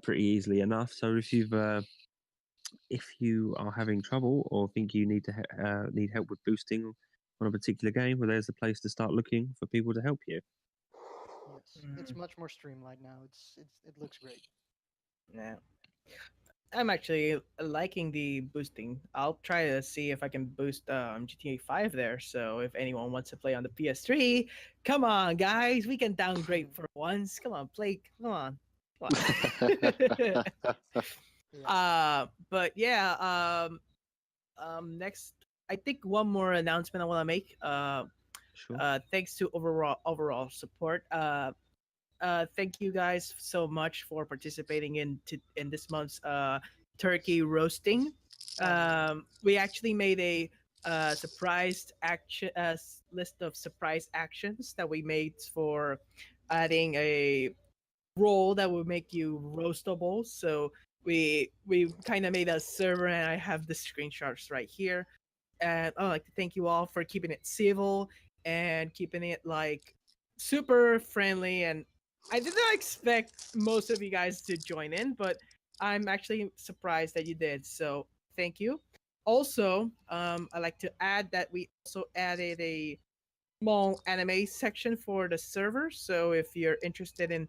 pretty easily enough. So if you are having trouble or think you need help with boosting on a particular game, well, there's a place to start looking for people to help you. yes, it's much more streamlined now. It looks great. Yeah. I'm actually liking the boosting. I'll try to see if I can boost GTA 5 there. So if anyone wants to play on the PS3, come on, guys, we can downgrade for once. Come on, play. Come on, come on. Yeah. But yeah. Next, I think one more announcement I want to make. Sure. Thanks to overall support. Thank you guys so much for participating in this month's turkey roasting. We actually made a surprise action list of surprise actions that we made for adding a role that would make you roastable. So we kind of made a server, and I have the screenshots right here. And I'd like to thank you all for keeping it civil and keeping it like super friendly. And I did not expect most of you guys to join in, but I'm actually surprised that you did. So thank you. Also, I'd like to add that we also added a small anime section for the server. So if you're interested in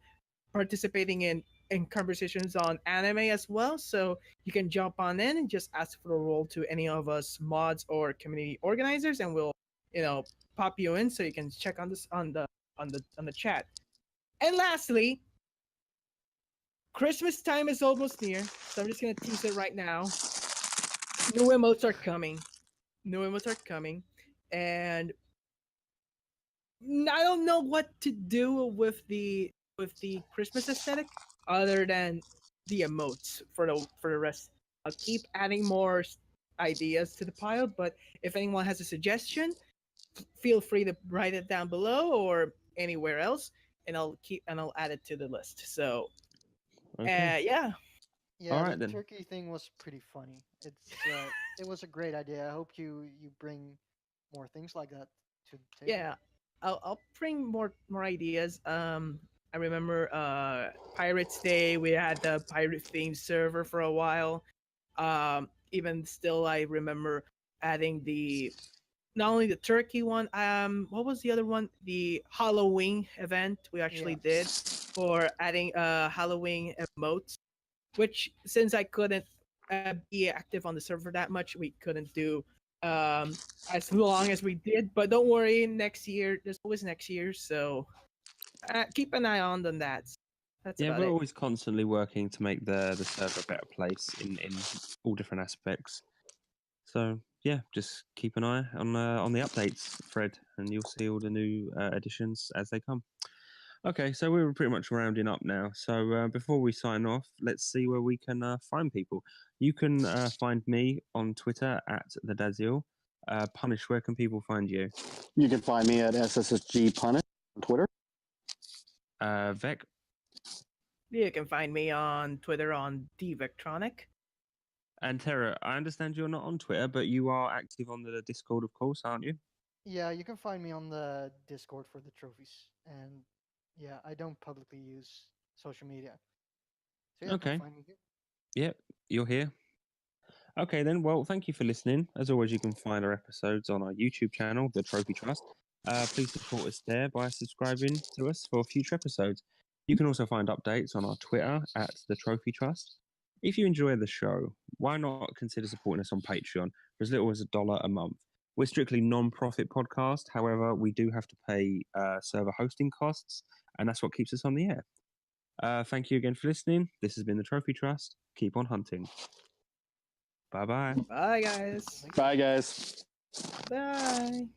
participating in conversations on anime as well, so you can jump on in and just ask for a role to any of us mods or community organizers, and we'll pop you in so you can check on this on the chat. And lastly, Christmas time is almost near, so I'm just gonna tease it right now. New emotes are coming. New emotes are coming, and I don't know what to do with the with the Christmas aesthetic, other than the emotes for the rest. I'll keep adding more ideas to the pile, but if anyone has a suggestion, feel free to write it down below or anywhere else, and I'll add it to the list. So, Okay. yeah, Yeah, Alright the then. turkey thing was pretty funny. It was a great idea. I hope you bring more things like that to the table. yeah, I'll bring more ideas. I remember Pirates Day. We had the pirate themed server for a while. Even still, I remember adding the not only the turkey one. What was the other one? The Halloween event we actually Yeah. did for adding Halloween emotes. Which since I couldn't be active on the server that much, we couldn't do as long as we did. But don't worry, next year there's always next year, so keep an eye on that. That's Yeah, about we're it. always constantly working to make the server a better place in all different aspects. So yeah, just keep an eye on the updates, Fred, and you'll see all the new additions as they come. Okay, so we're pretty much rounding up now. So before we sign off, let's see where we can find people. You can find me on Twitter at the Dazil. Punish, where can people find you? You can find me at SSSG Punish on Twitter. Vec. You can find me on Twitter on dvectronic. And Terra, I understand you're not on Twitter, but you are active on the Discord, of course, aren't you? Yeah, you can find me on the Discord for the trophies. And yeah, I don't publicly use social media. So yeah, Okay. come find me here. Yep, you're here. Okay, then. Well, thank you for listening. As always, you can find our episodes on our YouTube channel, The Trophy Trust. Please support us there by subscribing to us for future episodes. You can also find updates on our Twitter at The Trophy Trust. If you enjoy the show, why not consider supporting us on Patreon for as little as $1 a month? We're strictly non-profit podcast. However, we do have to pay server hosting costs, and that's what keeps us on the air. Thank you again for listening. This has been The Trophy Trust. Keep on hunting. Bye-bye. Bye, guys. Bye, guys. Bye.